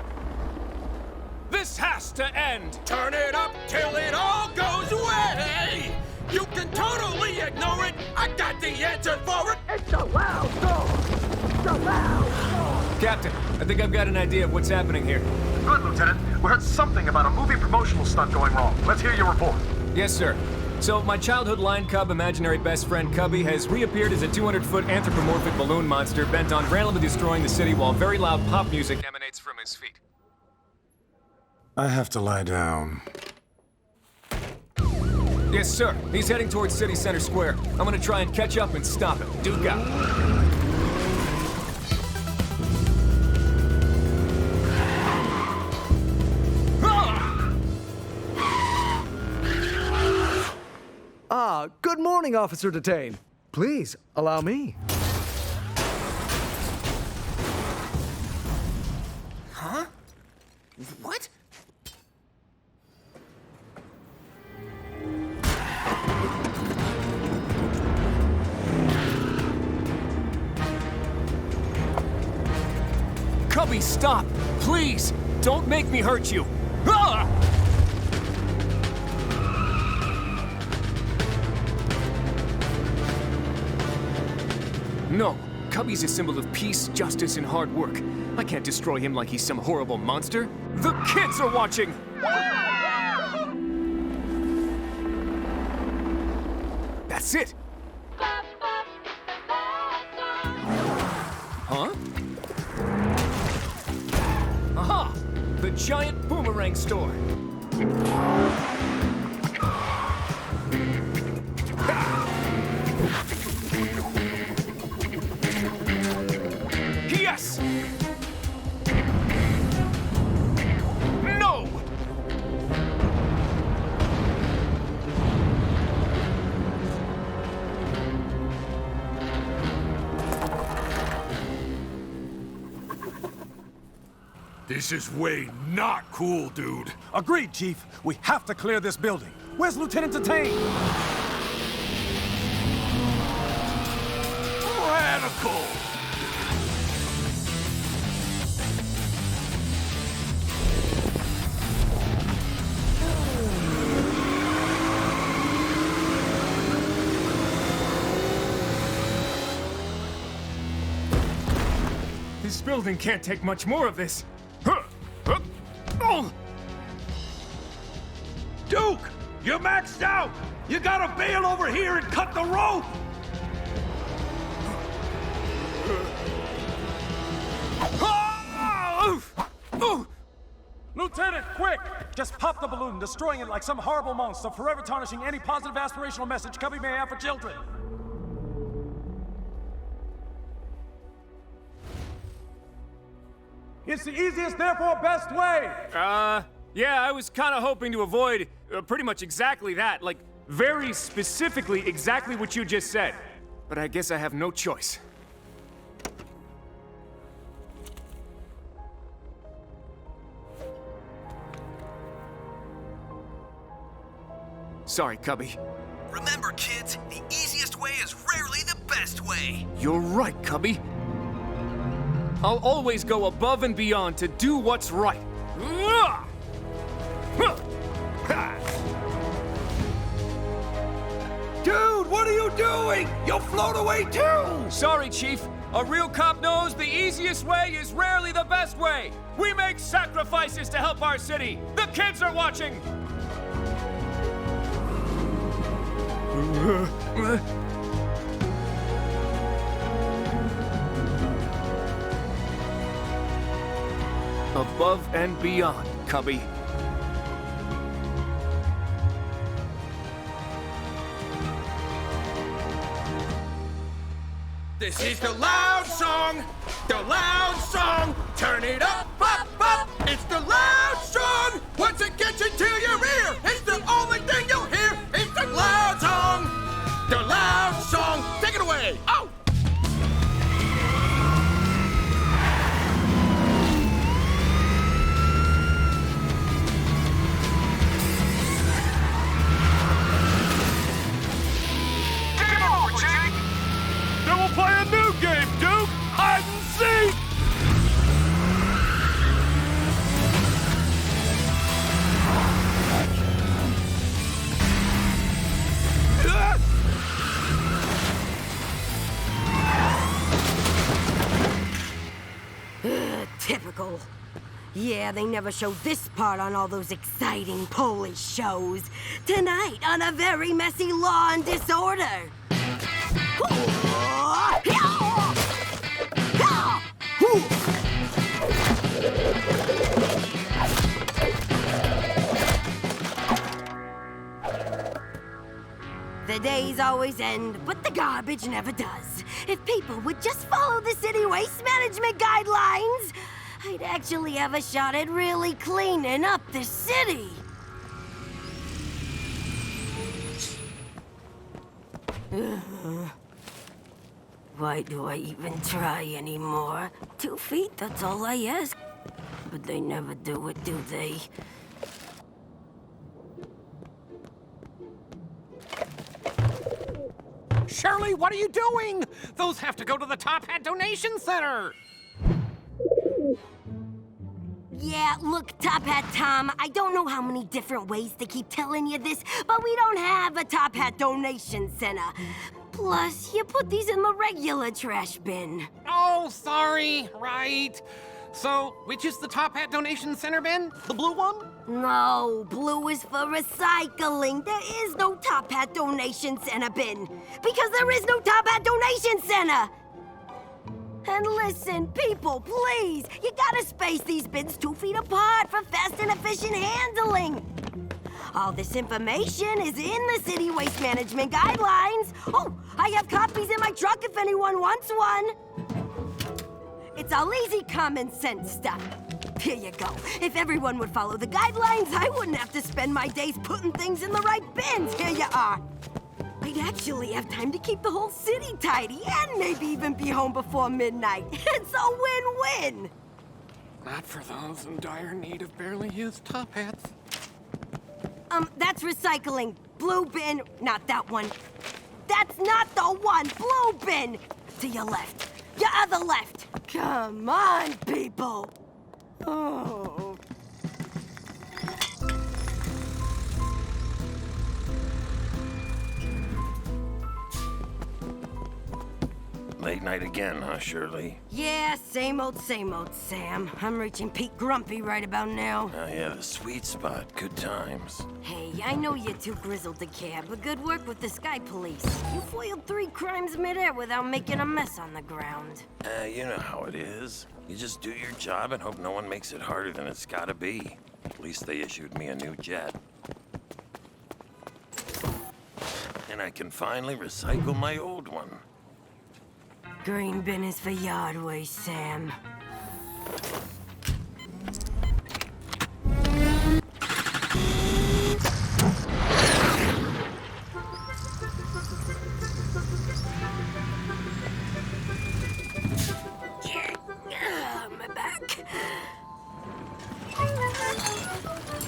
This has to end. Turn it up till it all goes away. You can totally ignore it. I got the answer for it. It's the Loud Song. The Loud Song. Captain, I think I've got an idea of what's happening here. Good, Lieutenant. We heard something about a movie promotional stunt going wrong. Let's hear your report. Yes, sir. So, my childhood lion cub, imaginary best friend Cubby, has reappeared as a 200-foot anthropomorphic balloon monster bent on randomly destroying the city while very loud pop music emanates from his feet. I have to lie down. Yes, sir. He's heading towards City Center Square. I'm gonna try and catch up and stop him. Duke out. Good morning, Officer Detain. Please, allow me. Huh? What? Cubby, stop! Please! Don't make me hurt you! Ah! No, Cubby's a symbol of peace, justice, and hard work. I can't destroy him like he's some horrible monster. The kids are watching! That's it! Huh? Aha! giant boomerang store. Yes! No! This is way not cool, dude. Agreed, Chief. We have to clear this building. Where's Lieutenant Detain? Radical! This building can't take much more of this. Oh! Duke, you're maxed out! You gotta bail over here and cut the rope! Lieutenant, quick! Just pop the balloon, destroying it like some horrible monster, forever tarnishing any positive aspirational message Cubby may have for children. It's the easiest, therefore best way! Yeah, I was kind of hoping to avoid pretty much exactly that. Like, very specifically exactly what you just said. But I guess I have no choice. Sorry, Cubby. Remember, kids, the easiest way is rarely the best way. You're right, Cubby. I'll always go above and beyond to do what's right. Dude, what are you doing? You'll float away too! Sorry, Chief. A real cop knows the easiest way is rarely the best way. We make sacrifices to help our city. The kids are watching. Above and beyond, Cubby. This is the loud song! The loud song! Turn it up, up, up! It's the loud song! Once it gets into your ear, it's the only thing you'll hear! It's the loud song! The loud song! Take it away! Oh! Then we'll play a new game, Duke! Hide and seek! Typical. Yeah, they never show this part on all those exciting Polish shows. Tonight, on a very messy Law and Disorder. The days always end, but the garbage never does. If people would just follow the city waste management guidelines, I'd actually have a shot at really cleaning up the city. Why do I even try anymore? 2 feet, that's all I ask. But they never do it, do they? Shirley, what are you doing? Those have to go to the Top Hat Donation Center. Yeah, look, Top Hat Tom, I don't know how many different ways to keep telling you this, but we don't have a Top Hat Donation Center. Plus, you put these in the regular trash bin. Oh, sorry. Right. So, which is the Top Hat Donation Center bin? The blue one? No, blue is for recycling. There is no Top Hat Donation Center bin. Because there is no Top Hat Donation Center. And listen, people, please, you gotta space these bins 2 feet apart for fast and efficient handling. All this information is in the city waste management guidelines. Oh, I have copies in my truck if anyone wants one. It's all easy common sense stuff. Here you go. If everyone would follow the guidelines, I wouldn't have to spend my days putting things in the right bins. Here you are. I'd actually have time to keep the whole city tidy and maybe even be home before midnight. It's a win-win. Not for those in dire need of barely used top hats. That's recycling. Blue bin, not that one. That's not the one. Blue bin. To your left. Your other left. Come on, people. Oh. Late night again, huh, Shirley? Yeah, same old, Sam. I'm reaching peak grumpy right about now. Oh, yeah, the sweet spot. Good times. Hey, I know you're too grizzled to care, but good work with the Sky Police. You foiled 3 crimes midair without making a mess on the ground. You know how it is. You just do your job and hope no one makes it harder than it's gotta be. At least they issued me a new jet. And I can finally recycle my old one. Green bin is for yard waste, Sam. My back.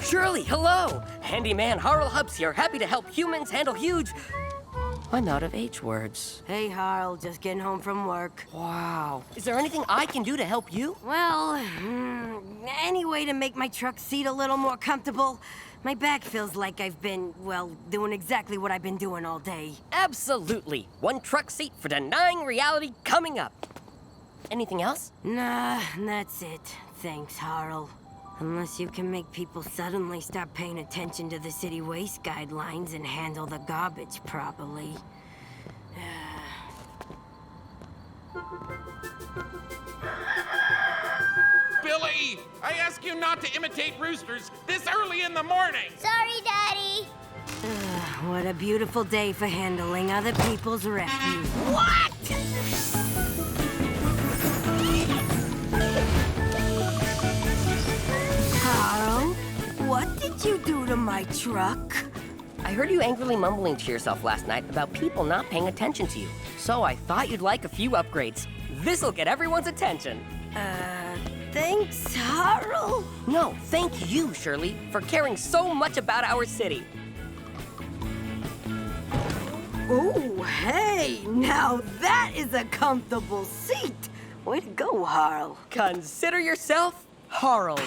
Shirley, hello! Handyman Harl Hubbs here, happy to help humans handle huge... I'm out of H words. Hey, Harl, just getting home from work. Wow. Is there anything I can do to help you? Well, any way to make my truck seat a little more comfortable? My back feels like I've been, well, doing exactly what I've been doing all day. Absolutely. 1 truck seat for denying reality coming up. Anything else? Nah, that's it. Thanks, Harl. Unless you can make people suddenly start paying attention to the city waste guidelines and handle the garbage properly. Billy! I ask you not to imitate roosters this early in the morning! Sorry, Daddy. What a beautiful day for handling other people's refuse. What?! Harl, what did you do to my truck? I heard you angrily mumbling to yourself last night about people not paying attention to you. So I thought you'd like a few upgrades. This'll get everyone's attention. Thanks, Harl. No, thank you, Shirley, for caring so much about our city. Oh, hey, now that is a comfortable seat. Way to go, Harl. Consider yourself Harled.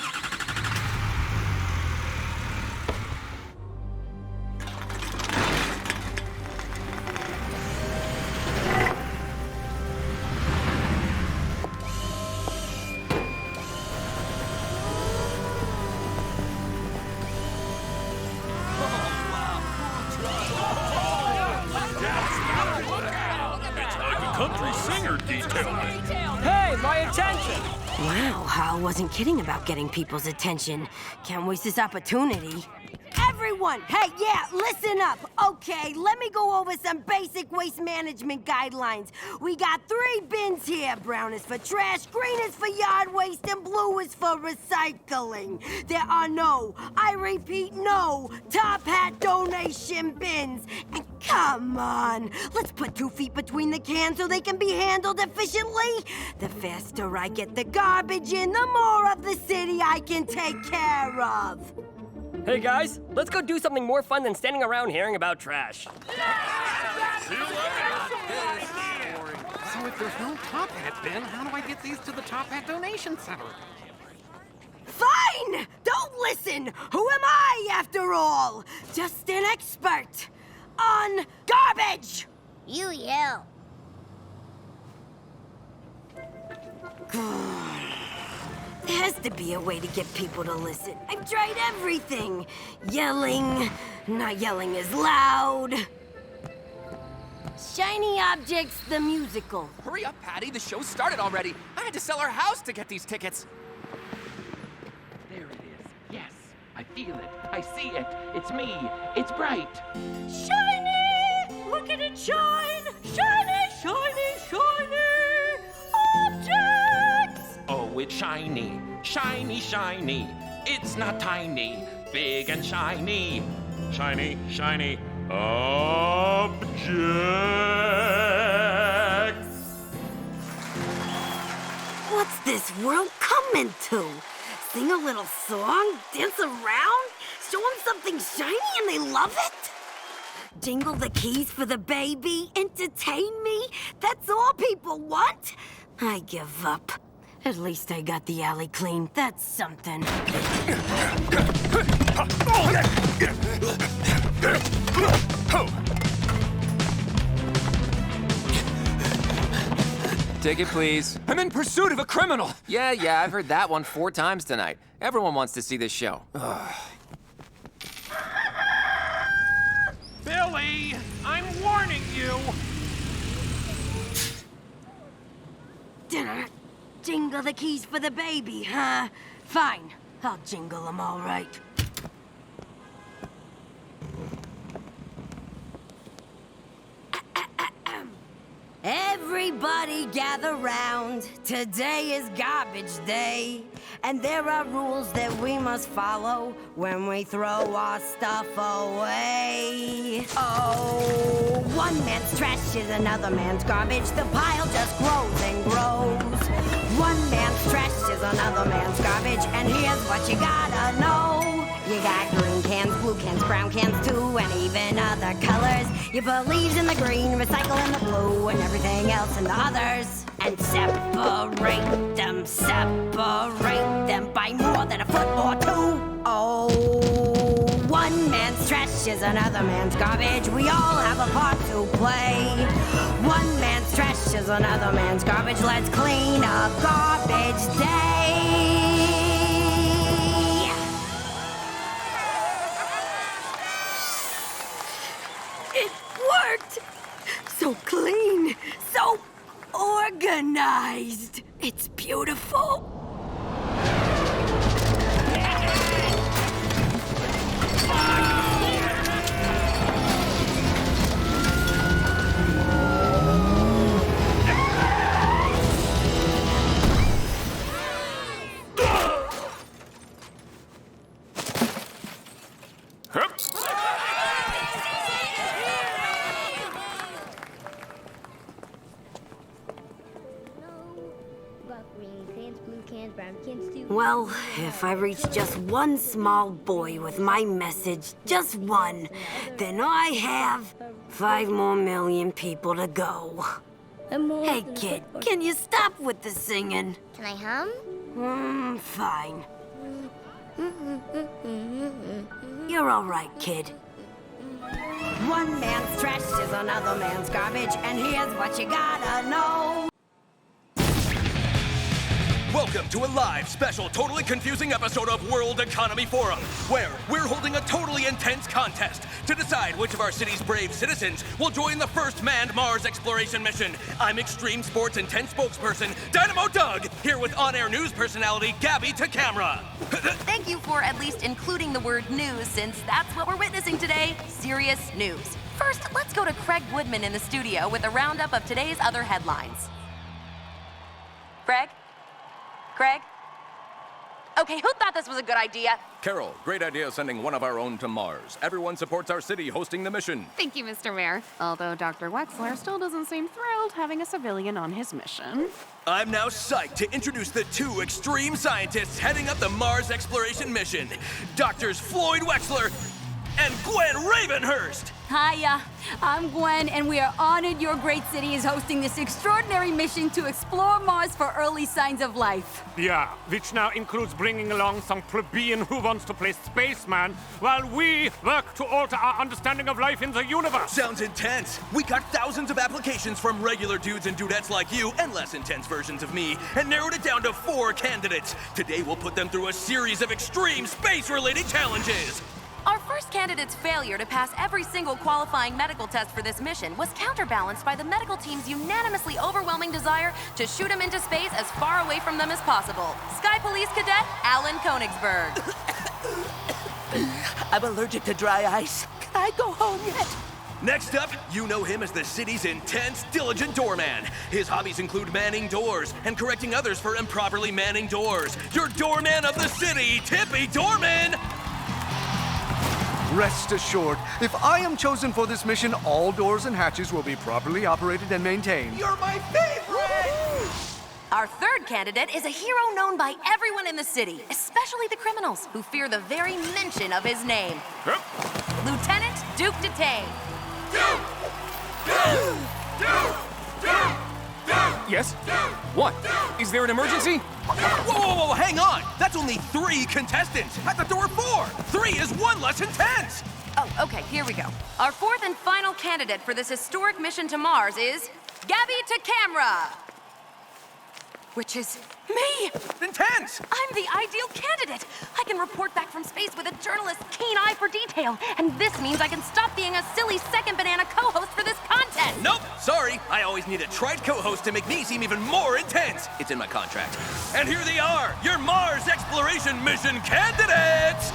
Country singer detailing. Hey, my attention! Wow, Harl wasn't kidding about getting people's attention. Can't waste this opportunity. Everyone, hey, yeah, listen up. Okay, let me go over some basic waste management guidelines. We got 3 bins here. Brown is for trash, green is for yard waste, and blue is for recycling. There are no, I repeat, no top hat donation bins. And come on, let's put 2 feet between the cans so they can be handled efficiently. The faster I get the garbage in, the more of the city I can take care of. Hey guys, let's go do something more fun than standing around hearing about trash. So if there's no top hat bin, how do I get these to the top hat donation center? Fine! Don't listen! Who am I, after all? Just an expert on garbage! You yell. There has to be a way to get people to listen. I've tried everything. Yelling, not yelling as loud. Shiny Objects the Musical. Hurry up, Patty. The show started already. I had to sell our house to get these tickets. There it is. Yes, I feel it. I see it. It's me. It's bright. Shiny! Look at it shine! Shiny, shiny, shiny! Objects! Oh, it's shiny. Shiny, shiny. It's not tiny. Big and shiny. Shiny, shiny. Objects. What's this world coming to? Sing a little song? Dance around? Show them something shiny and they love it? Jingle the keys for the baby? Entertain me? That's all people want? I give up. At least I got the alley clean. That's something. Ticket, please. I'm in pursuit of a criminal. Yeah, I've heard that one 4 times tonight. Everyone wants to see this show. Billy, I'm warning you. Dinner. Jingle the keys for the baby, huh? Fine. I'll jingle them all right. Everybody gather round. Today is garbage day. And there are rules that we must follow when we throw our stuff away. Oh, one man's trash is another man's garbage. The pile just grows and grows. One man's trash is another man's garbage. And here's what you gotta know. You got green cans, blue cans, brown cans too, and even other colors. You put leaves in the green, recycle in the blue, and everything else in the others. And separate them by more than a foot or 2. Oh, one man's trash is another man's garbage. We all have a part to play. One man's trash is another man's garbage. Let's clean up garbage day. It worked! So clean, so organized. It's beautiful. Well, if I reach just one small boy with my message, just one, then I have 5 more million people to go. Hey, kid, can you stop with the singing? Can I hum? Fine. You're all right, kid. One man's trash is another man's garbage, and here's what you gotta know. Welcome to a live, special, totally confusing episode of World Economy Forum, where we're holding a totally intense contest to decide which of our city's brave citizens will join the first manned Mars exploration mission. I'm Extreme Sports Intense spokesperson Dynamo Doug, here with on-air news personality Gabby to camera. Thank you for at least including the word news, since that's what we're witnessing today, serious news. First, let's go to Craig Woodman in the studio with a roundup of today's other headlines. Craig? Craig? Okay, who thought this was a good idea? Carol, great idea sending one of our own to Mars. Everyone supports our city hosting the mission. Thank you, Mr. Mayor. Although Dr. Wexler still doesn't seem thrilled having a civilian on his mission. I'm now psyched to introduce the 2 extreme scientists heading up the Mars exploration mission. Doctors Floyd Wexler and Gwen Ravenhurst. Hiya, I'm Gwen, and we are honored your great city is hosting this extraordinary mission to explore Mars for early signs of life. Yeah, which now includes bringing along some plebeian who wants to play spaceman, while we work to alter our understanding of life in the universe. Sounds intense. We got thousands of applications from regular dudes and dudettes like you, and less intense versions of me, and narrowed it down to 4 candidates. Today we'll put them through a series of extreme space-related challenges. Our first first candidate's failure to pass every single qualifying medical test for this mission was counterbalanced by the medical team's unanimously overwhelming desire to shoot him into space as far away from them as possible. Sky Police Cadet Alan Konigsberg. I'm allergic to dry ice. Can I go home yet? Next up, you know him as the city's intense, diligent doorman. His hobbies include manning doors and correcting others for improperly manning doors. Your doorman of the city, Tippy Doorman! Rest assured, if I am chosen for this mission, all doors and hatches will be properly operated and maintained. You're my favorite! Our third candidate is a hero known by everyone in the city, especially the criminals, who fear the very mention of his name. Lieutenant Duke Detain. Yes? What? Is there an emergency? Whoa, hang on! That's only 3 contestants! I thought there were 4! 3 is 1 less intense! Oh, okay, here we go. Our fourth and final candidate for this historic mission to Mars is Gabby to Camera. Which is me! Intense! I'm the ideal candidate! I can report back from space with a journalist's keen eye for detail, and this means I can stop being a silly second banana co-host for this contest! Nope! Sorry, I always need a trite co-host to make me seem even more intense! It's in my contract. And here they are, your Mars Exploration Mission candidates!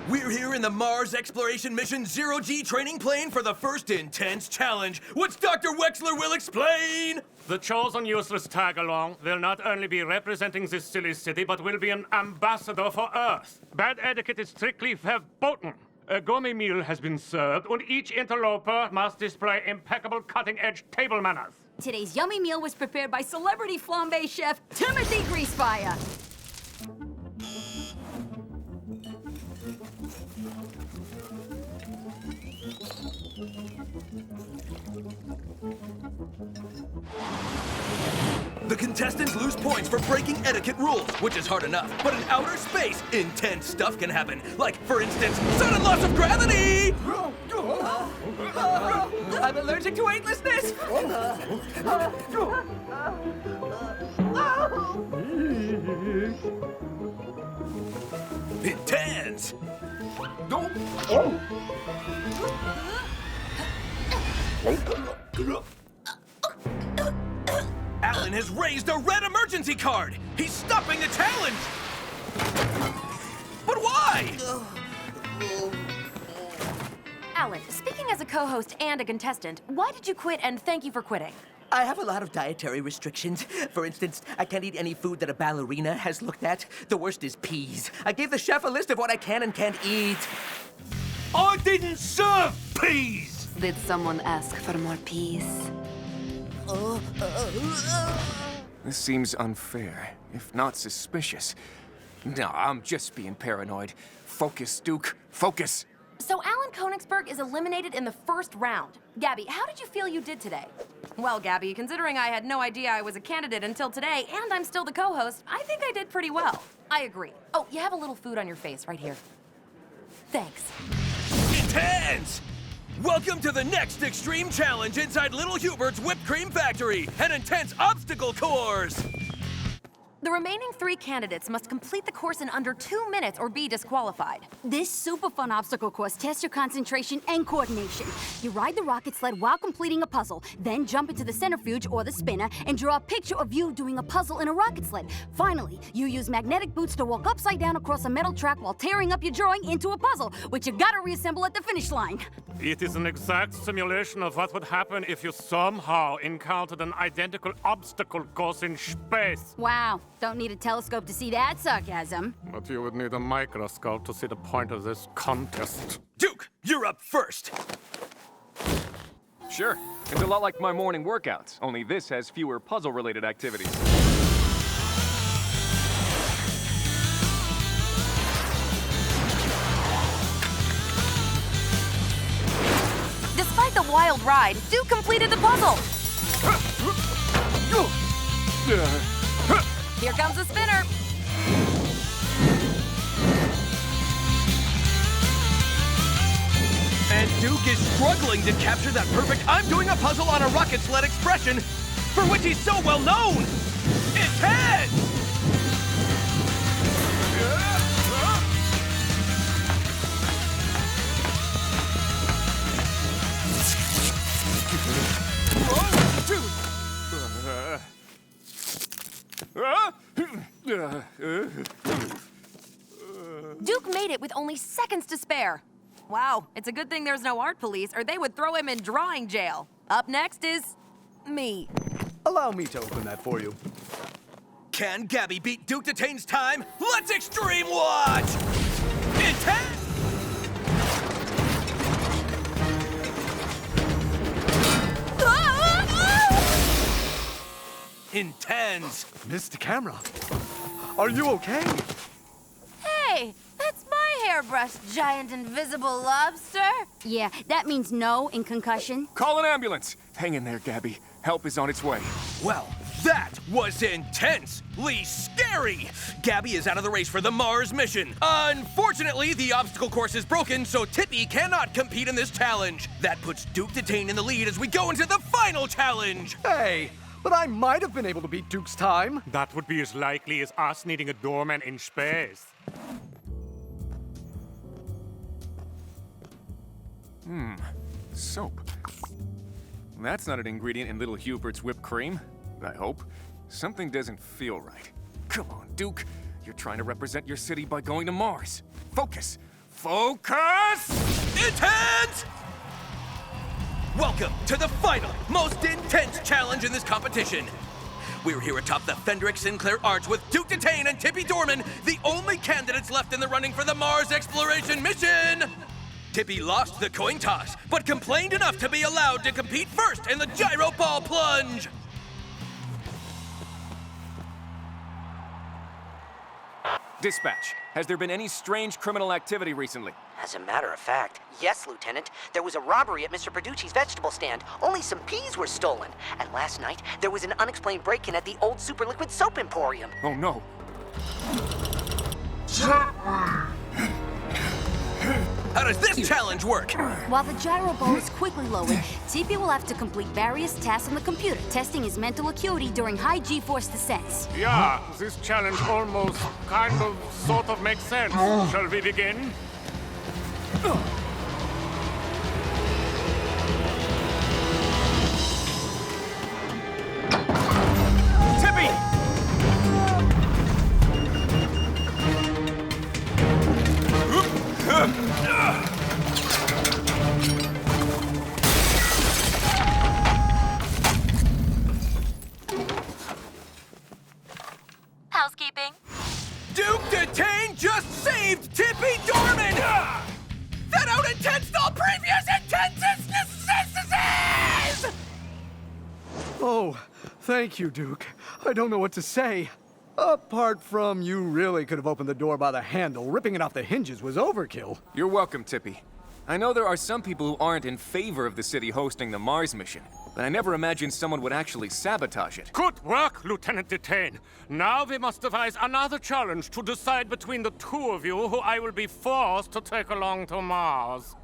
We're here in the Mars Exploration Mission 0G training plane for the first intense challenge, which Dr. Wexler will explain! The chosen useless tag-along will not only be representing this silly city, but will be an ambassador for Earth. Bad etiquette is strictly verboten. A gourmet meal has been served, and each interloper must display impeccable cutting-edge table manners. Today's yummy meal was prepared by celebrity flambe chef Timothy Greasefire. The contestants lose points for breaking etiquette rules, which is hard enough. But in outer space, intense stuff can happen. Like, for instance, sudden loss of gravity! I'm allergic to weightlessness! Intense! Alan has raised a red emergency card! He's stopping the challenge! But why? Alan, speaking as a co-host and a contestant, why did you quit, and thank you for quitting? I have a lot of dietary restrictions. For instance, I can't eat any food that a ballerina has looked at. The worst is peas. I gave the chef a list of what I can and can't eat. I didn't serve peas! Did someone ask for more peas? This seems unfair, if not suspicious. No, I'm just being paranoid. Focus, Duke. Focus. So Alan Konigsberg is eliminated in the first round. Gabby, how did you feel you did today? Well, Gabby, considering I had no idea I was a candidate until today, and I'm still the co-host, I think I did pretty well. I agree. Oh, you have a little food on your face right here. Thanks. Intense! Welcome to the next extreme challenge inside Little Hubert's Whipped Cream Factory, an intense obstacle course! The remaining 3 candidates must complete the course in under 2 minutes or be disqualified. This super fun obstacle course tests your concentration and coordination. You ride the rocket sled while completing a puzzle, then jump into the centrifuge or the spinner and draw a picture of you doing a puzzle in a rocket sled. Finally, you use magnetic boots to walk upside down across a metal track while tearing up your drawing into a puzzle, which you gotta reassemble at the finish line. It is an exact simulation of what would happen if you somehow encountered an identical obstacle course in space. Wow, don't need a telescope to see that sarcasm. But you would need a microscope to see the point of this contest. Duke, you're up first! Sure. It's a lot like my morning workouts, only this has fewer puzzle-related activities. Despite the wild ride, Duke completed the puzzle. Here comes the spinner. And Duke is struggling to capture that perfect "I'm doing a puzzle on a rocket sled" expression, for which he's so well known. Intense! Duke made it with only seconds to spare. Wow, it's a good thing there's no art police, or they would throw him in drawing jail. Up next is me. Allow me to open that for you. Can Gabby beat Duke Detain's time? Let's extreme watch! Intense! Intense! Mr. Camera, are you okay? Hey, that's my hairbrush, giant invisible lobster. Yeah, that means no in concussion. Call an ambulance! Hang in there, Gabby. Help is on its way. Well, that was intensely scary! Gabby is out of the race for the Mars mission. Unfortunately, the obstacle course is broken, so Tippy cannot compete in this challenge. That puts Duke Detain in the lead as we go into the final challenge. Hey, but I might have been able to beat Duke's time. That would be as likely as us needing a doorman in space. Soap. That's not an ingredient in Little Hubert's whipped cream, I hope. Something doesn't feel right. Come on, Duke. You're trying to represent your city by going to Mars. Focus! Focus! Intense! Welcome to the final, most intense challenge in this competition. We're here atop the Fendrick Sinclair Arch with Duke Detain and Tippy Dorman, the only candidates left in the running for the Mars exploration mission. Tippy lost the coin toss, but complained enough to be allowed to compete first in the gyro ball plunge. Dispatch, has there been any strange criminal activity recently? As a matter of fact, yes, Lieutenant. There was a robbery at Mr. Perducci's vegetable stand. Only some peas were stolen. And last night, there was an unexplained break-in at the old Super Liquid Soap Emporium. Oh, no. How does this challenge work? While the gyro ball is quickly lowered, TP will have to complete various tasks on the computer, testing his mental acuity during high G-force descents. Yeah, this challenge almost, sort of makes sense. Shall we begin? Tippy! Housekeeping. Duke Detain just saved Tippy Dorman! That out-intensed all previous intensities! Oh, thank you, Duke. I don't know what to say. Apart from you really could have opened the door by the handle, ripping it off the hinges was overkill. You're welcome, Tippy. I know there are some people who aren't in favor of the city hosting the Mars mission, but I never imagined someone would actually sabotage it. Good work, Lieutenant Detain. Now we must devise another challenge to decide between the two of you who I will be forced to take along to Mars.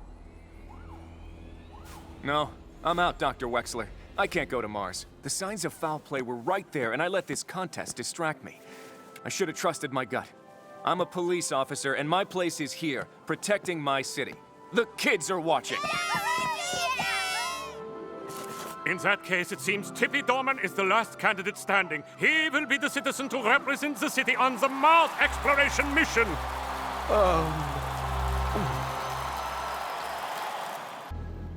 No, I'm out, Dr. Wexler. I can't go to Mars. The signs of foul play were right there, and I let this contest distract me. I should have trusted my gut. I'm a police officer, and my place is here, protecting my city. The kids are watching. In that case, it seems Tippy Dorman is the last candidate standing. He will be the citizen to represent the city on the Mars exploration mission.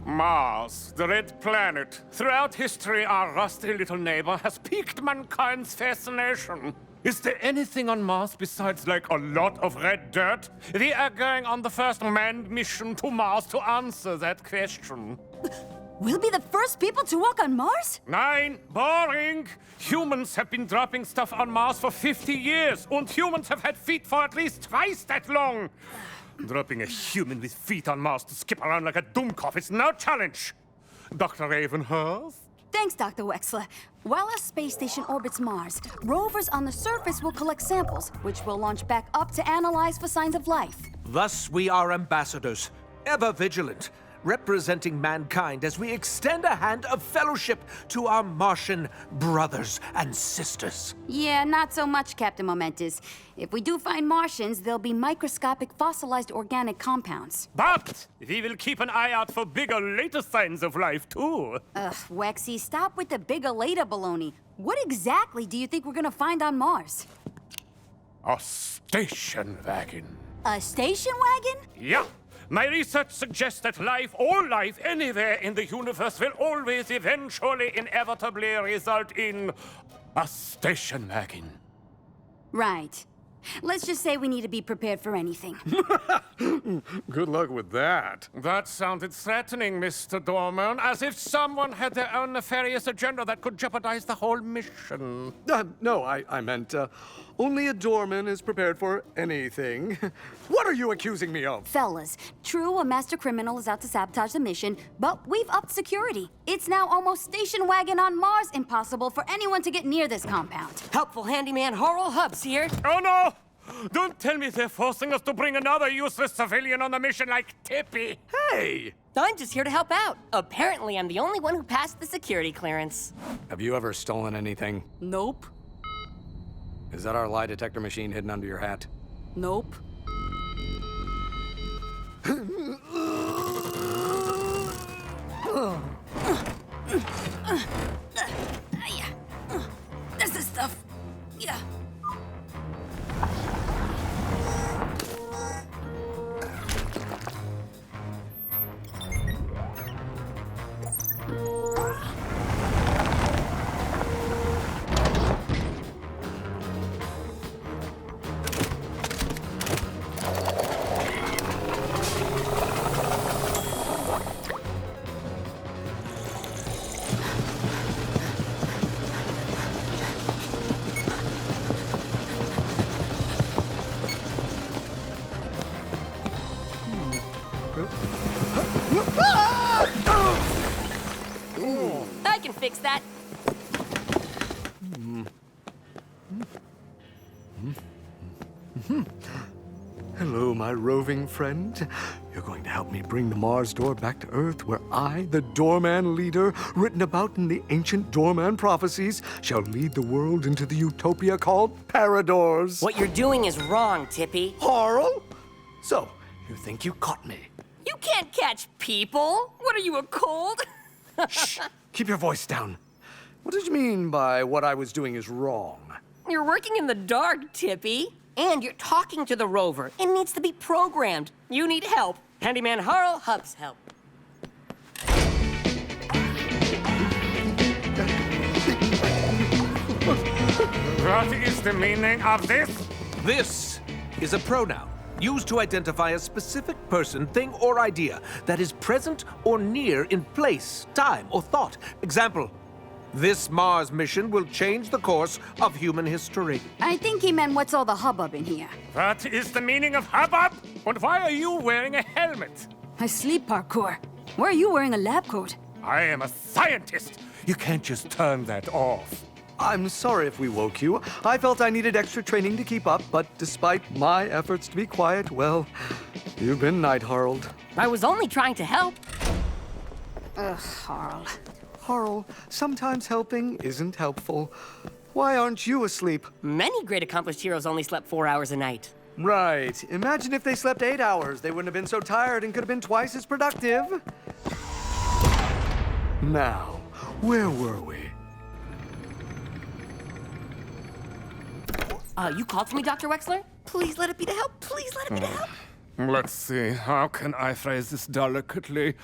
Mars, the red planet. Throughout history, our rusty little neighbor has piqued mankind's fascination. Is there anything on Mars besides, like, a lot of red dirt? We are going on the first manned mission to Mars to answer that question. We'll be the first people to walk on Mars? Nein, boring. Humans have been dropping stuff on Mars for 50 years, and humans have had feet for at least twice that long. Dropping a human with feet on Mars to skip around like a Doomkopf is no challenge. Dr. Ravenhurst? Thanks, Dr. Wexler. While our space station orbits Mars, rovers on the surface will collect samples, which will launch back up to analyze for signs of life. Thus, we are ambassadors, ever vigilant, representing mankind as we extend a hand of fellowship to our Martian brothers and sisters. Yeah, not so much, Captain Momentous. If we do find Martians, they'll be microscopic fossilized organic compounds. But we will keep an eye out for bigger, later signs of life, too. Ugh, Wexy, stop with the bigger, later baloney. What exactly do you think we're gonna find on Mars? A station wagon. A station wagon? Yeah. My research suggests that all life anywhere in the universe will always eventually inevitably result in a station wagon. Right. Let's just say we need to be prepared for anything. Good luck with that. That sounded threatening, Mr. Doorman, as if someone had their own nefarious agenda that could jeopardize the whole mission. No, I meant only a doorman is prepared for anything. What are you accusing me of? Fellas, true, a master criminal is out to sabotage the mission, but we've upped security. It's now almost station wagon on Mars impossible for anyone to get near this compound. Helpful handyman Harl Hubbs here. Oh, no! Don't tell me they're forcing us to bring another useless civilian on the mission like Tippy. Hey! I'm just here to help out. Apparently, I'm the only one who passed the security clearance. Have you ever stolen anything? Nope. Is that our lie detector machine hidden under your hat? Nope. That's the stuff. Yeah. I can fix that. Hello, my roving friend. You're going to help me bring the Mars door back to Earth, where I, the doorman leader, written about in the ancient doorman prophecies, shall lead the world into the utopia called Paradors. What you're doing is wrong, Tippy. Harl? So, you think you caught me? You can't catch people. What are you, a cold? Shh! Keep your voice down. What did you mean by what I was doing is wrong? You're working in the dark, Tippy. And you're talking to the rover. It needs to be programmed. You need help. Handyman Harl Hubbs help. What is the meaning of this? This is a pronoun used to identify a specific person, thing, or idea that is present or near in place, time, or thought. Example, this Mars mission will change the course of human history. I think he meant what's all the hubbub in here. What is the meaning of hubbub? And why are you wearing a helmet? I sleep parkour. Why are you wearing a lab coat? I am a scientist. You can't just turn that off. I'm sorry if we woke you. I felt I needed extra training to keep up, but despite my efforts to be quiet, well, you've been night-harled. I was only trying to help. Ugh, Harl. Harl, sometimes helping isn't helpful. Why aren't you asleep? Many great accomplished heroes only slept 4 hours a night. Right. Imagine if they slept 8 hours. They wouldn't have been so tired and could have been twice as productive. Now, where were we? You called for me, Dr. Wexler? Please let it be to help. Please let it be to help. Let's see, how can I phrase this delicately?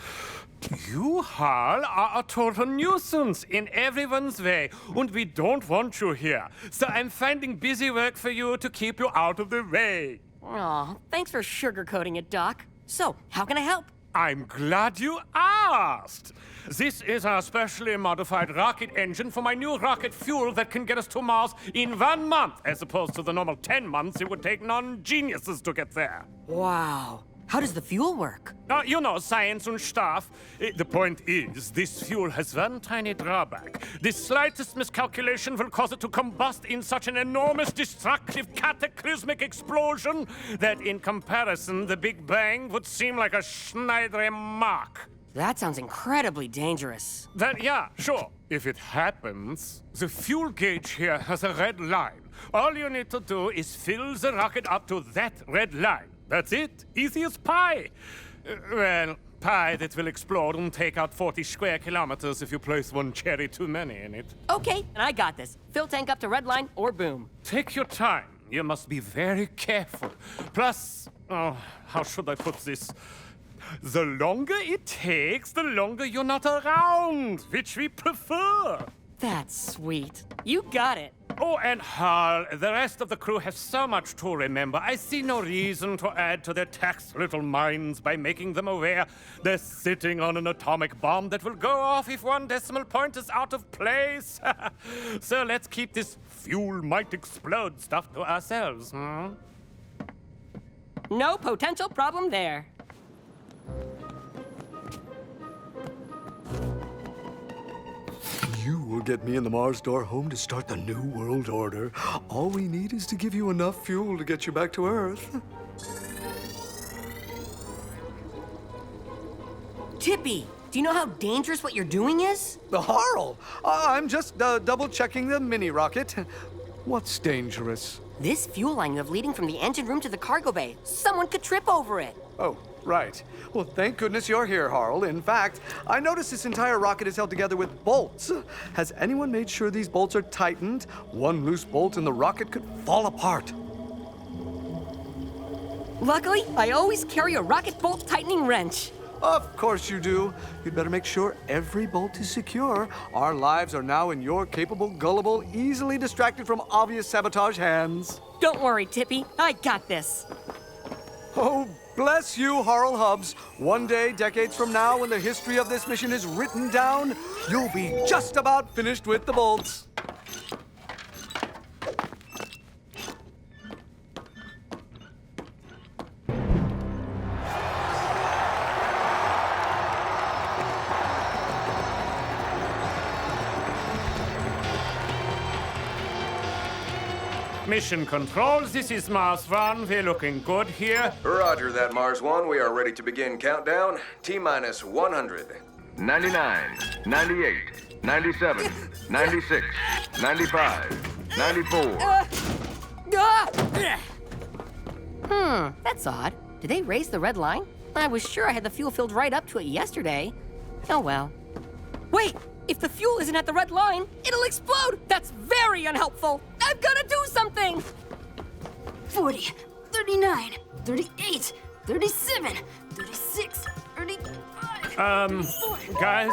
You, Harl, are a total nuisance in everyone's way, and we don't want you here. So I'm finding busy work for you to keep you out of the way. Aw, thanks for sugarcoating it, Doc. So, how can I help? I'm glad you asked. This is our specially modified rocket engine for my new rocket fuel that can get us to Mars in 1 month, as opposed to the normal 10 months it would take non-geniuses to get there. Wow. How does the fuel work? You know, science and stuff. The point is, this fuel has one tiny drawback. The slightest miscalculation will cause it to combust in such an enormous, destructive, cataclysmic explosion that in comparison, the Big Bang would seem like a Schneider remark. That sounds incredibly dangerous. Yeah, sure. If it happens, the fuel gauge here has a red line. All you need to do is fill the rocket up to that red line. That's it. Easy as pie. Well, pie that will explode and take out 40 square kilometers if you place one cherry too many in it. Okay, and I got this. Fill tank up to red line or boom. Take your time. You must be very careful. Plus, how should I put this? The longer it takes, the longer you're not around, which we prefer. That's sweet. You got it. Oh, and Harl, the rest of the crew have so much to remember. I see no reason to add to their taxed little minds by making them aware they're sitting on an atomic bomb that will go off if 1 decimal point is out of place. So let's keep this fuel might explode stuff to ourselves, hmm? No potential problem there. You will get me and the Mars door home to start the New World Order. All we need is to give you enough fuel to get you back to Earth. Tippy, do you know how dangerous what you're doing is? The Harl! I'm just double-checking the mini-rocket. What's dangerous? This fuel line you have leading from the engine room to the cargo bay. Someone could trip over it. Oh, right. Well, thank goodness you're here, Harl. In fact, I noticed this entire rocket is held together with bolts. Has anyone made sure these bolts are tightened? One loose bolt and the rocket could fall apart. Luckily, I always carry a rocket bolt tightening wrench. Of course you do. You'd better make sure every bolt is secure. Our lives are now in your capable, gullible, easily distracted from obvious sabotage hands. Don't worry, Tippy. I got this. Oh, bless you, Harl Hubbs. One day, decades from now, when the history of this mission is written down, you'll be just about finished with the bolts. Mission Control, this is Mars 1. We're looking good here. Roger that, Mars 1. We are ready to begin countdown. T-minus 100. 99, 98, 97, 96, 95, 94. That's odd. Did they raise the red line? I was sure I had the fuel filled right up to it yesterday. Oh well. Wait! If the fuel isn't at the red line, it'll explode! That's very unhelpful! I've gotta do something! 40, 39, 38, 37, 36, 35. Guys,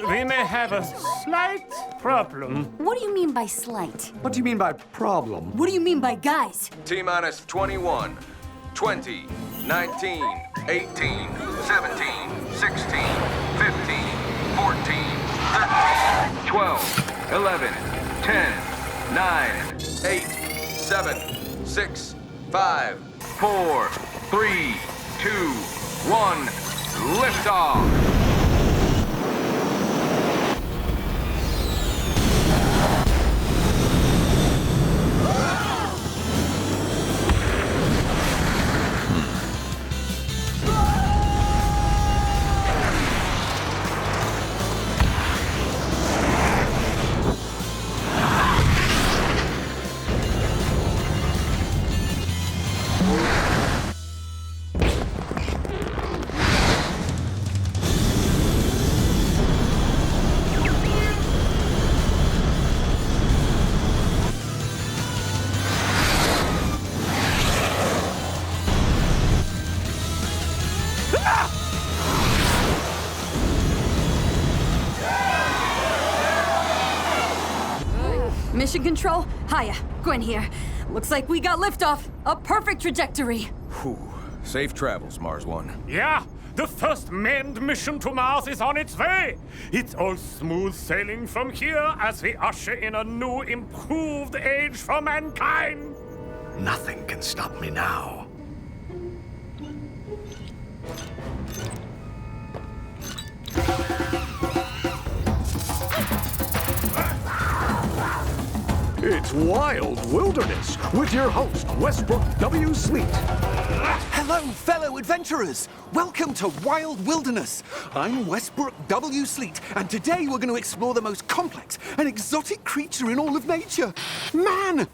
we may have a slight problem. What do you mean by slight? What do you mean by problem? What do you mean by guys? T-minus 21, 20, 19, 18, 17, 16, 15, 14, 13, 12, 11, 10, 9, 8, 7, 6, 5, 4, 3, 2, 1, liftoff! Mission Control, hiya, Gwen here. Looks like we got liftoff. A perfect trajectory. Whew. Safe travels, Mars 1. Yeah, the first manned mission to Mars is on its way. It's all smooth sailing from here as we usher in a new, improved age for mankind. Nothing can stop me now. It's Wild Wilderness with your host, Westbrook W. Sleet. Hello, fellow adventurers. Welcome to Wild Wilderness. I'm Westbrook W. Sleet, and today we're going to explore the most complex and exotic creature in all of nature. Man!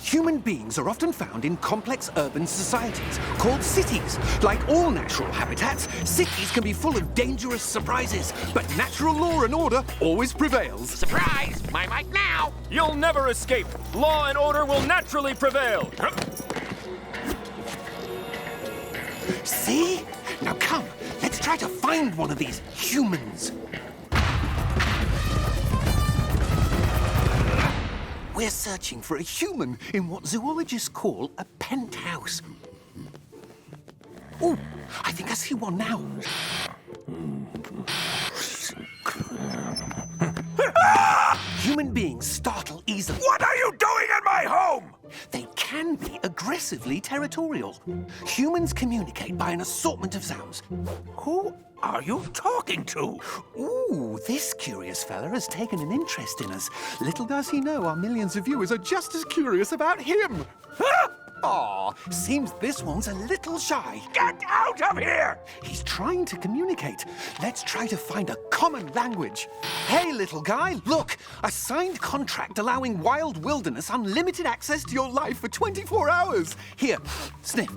Human beings are often found in complex urban societies called cities. Like all natural habitats, cities can be full of dangerous surprises, but natural law and order always prevails. Surprise! My mic now! You'll never escape. Law and order will naturally prevail. See? Now come, let's try to find one of these humans. We're searching for a human in what zoologists call a penthouse. Oh, I think I see one now. Human beings startle easily. What are you doing in my home? They can be aggressively territorial. Humans communicate by an assortment of sounds. Who are you talking to? Ooh, this curious fella has taken an interest in us. Little does he know our millions of viewers are just as curious about him. Aw, seems this one's a little shy. Get out of here! He's trying to communicate. Let's try to find a common language. Hey, little guy, look! A signed contract allowing Wild Wilderness unlimited access to your life for 24 hours. Here, sniff.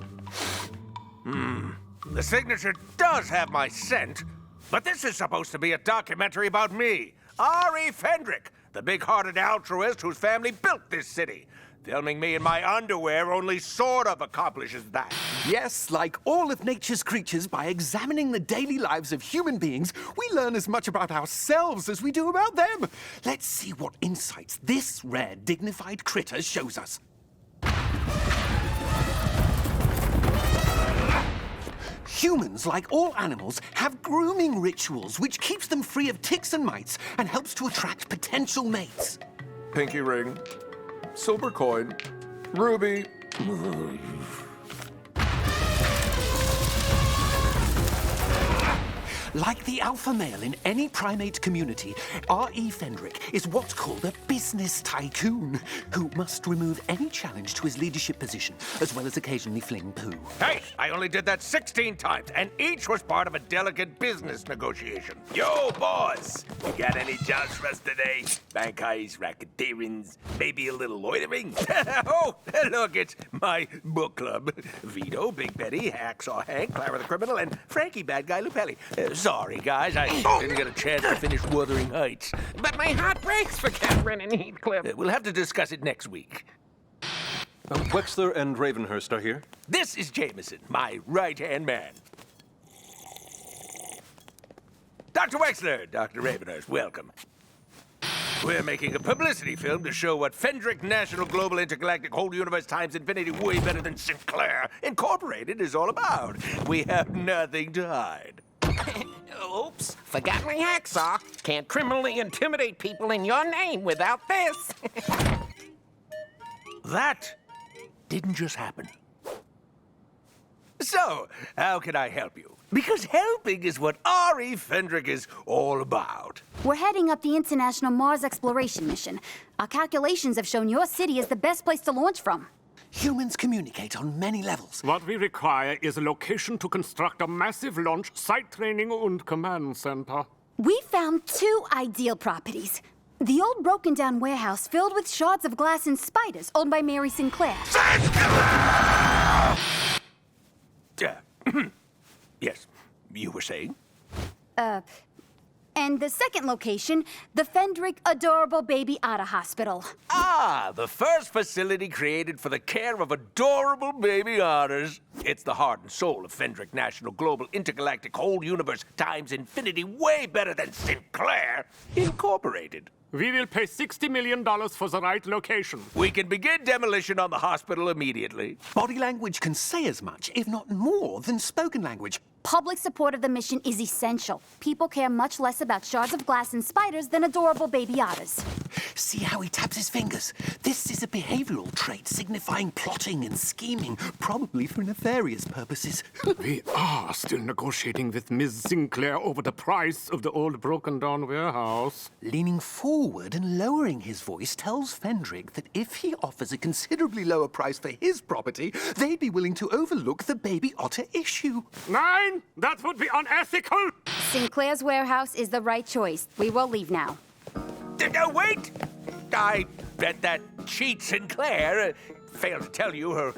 The signature does have my scent, but this is supposed to be a documentary about me, Ari Fendrick, the big-hearted altruist whose family built this city. Filming me in my underwear only sort of accomplishes that. Yes, like all of nature's creatures, by examining the daily lives of human beings, we learn as much about ourselves as we do about them. Let's see what insights this rare, dignified critter shows us. Humans, like all animals, have grooming rituals which keeps them free of ticks and mites and helps to attract potential mates. Pinky ring. Silver coin. Ruby. Like the alpha male in any primate community, R.E. Fendrick is what's called a business tycoon, who must remove any challenge to his leadership position, as well as occasionally fling poo. Hey, I only did that 16 times, and each was part of a delicate business negotiation. Yo, boss! You got any jobs for us today? Bank heist, racketeerings, maybe a little loitering? Oh, look, it's my book club. Vito, Big Betty, Hacksaw Hank, Clara the Criminal, and Frankie Bad Guy Lupelli. Sorry, guys, I didn't get a chance to finish Wuthering Heights. But my heart breaks for Cameron and Heathcliff. We'll have to discuss it next week. Wexler and Ravenhurst are here. This is Jameson, my right-hand man. Dr. Wexler, Dr. Ravenhurst, welcome. We're making a publicity film to show what Fendrick National Global Intergalactic Whole Universe times Infinity way better than Sinclair Incorporated is all about. We have nothing to hide. Oops, forgot my hacksaw. Can't criminally intimidate people in your name without this. That didn't just happen. So, how can I help you? Because helping is what R.E. Fendrick is all about. We're heading up the International Mars Exploration Mission. Our calculations have shown your city is the best place to launch from. Humans communicate on many levels. What we require is a location to construct a massive launch, site training, and command center. We found two ideal properties. The old broken-down warehouse filled with shards of glass and spiders owned by Mary Sinclair. Yes, you were saying? And the second location, the Fendrick Adorable Baby Otter Hospital. Ah, the first facility created for the care of adorable baby otters. It's the heart and soul of Fendrick National Global Intergalactic Whole Universe times Infinity, way better than Sinclair Incorporated. We will pay $60 million for the right location. We can begin demolition on the hospital immediately. Body language can say as much, if not more, than spoken language. Public support of the mission is essential. People care much less about shards of glass and spiders than adorable baby otters. See how he taps his fingers? This is a behavioral trait signifying plotting and scheming, probably for nefarious purposes. We are still negotiating with Ms. Sinclair over the price of the old broken-down warehouse. Leaning forward and lowering his voice tells Fendrick that if he offers a considerably lower price for his property, they'd be willing to overlook the baby otter issue. Nine! That would be unethical! Sinclair's warehouse is the right choice. We will leave now. No, wait! I bet that cheat Sinclair. fail to tell you her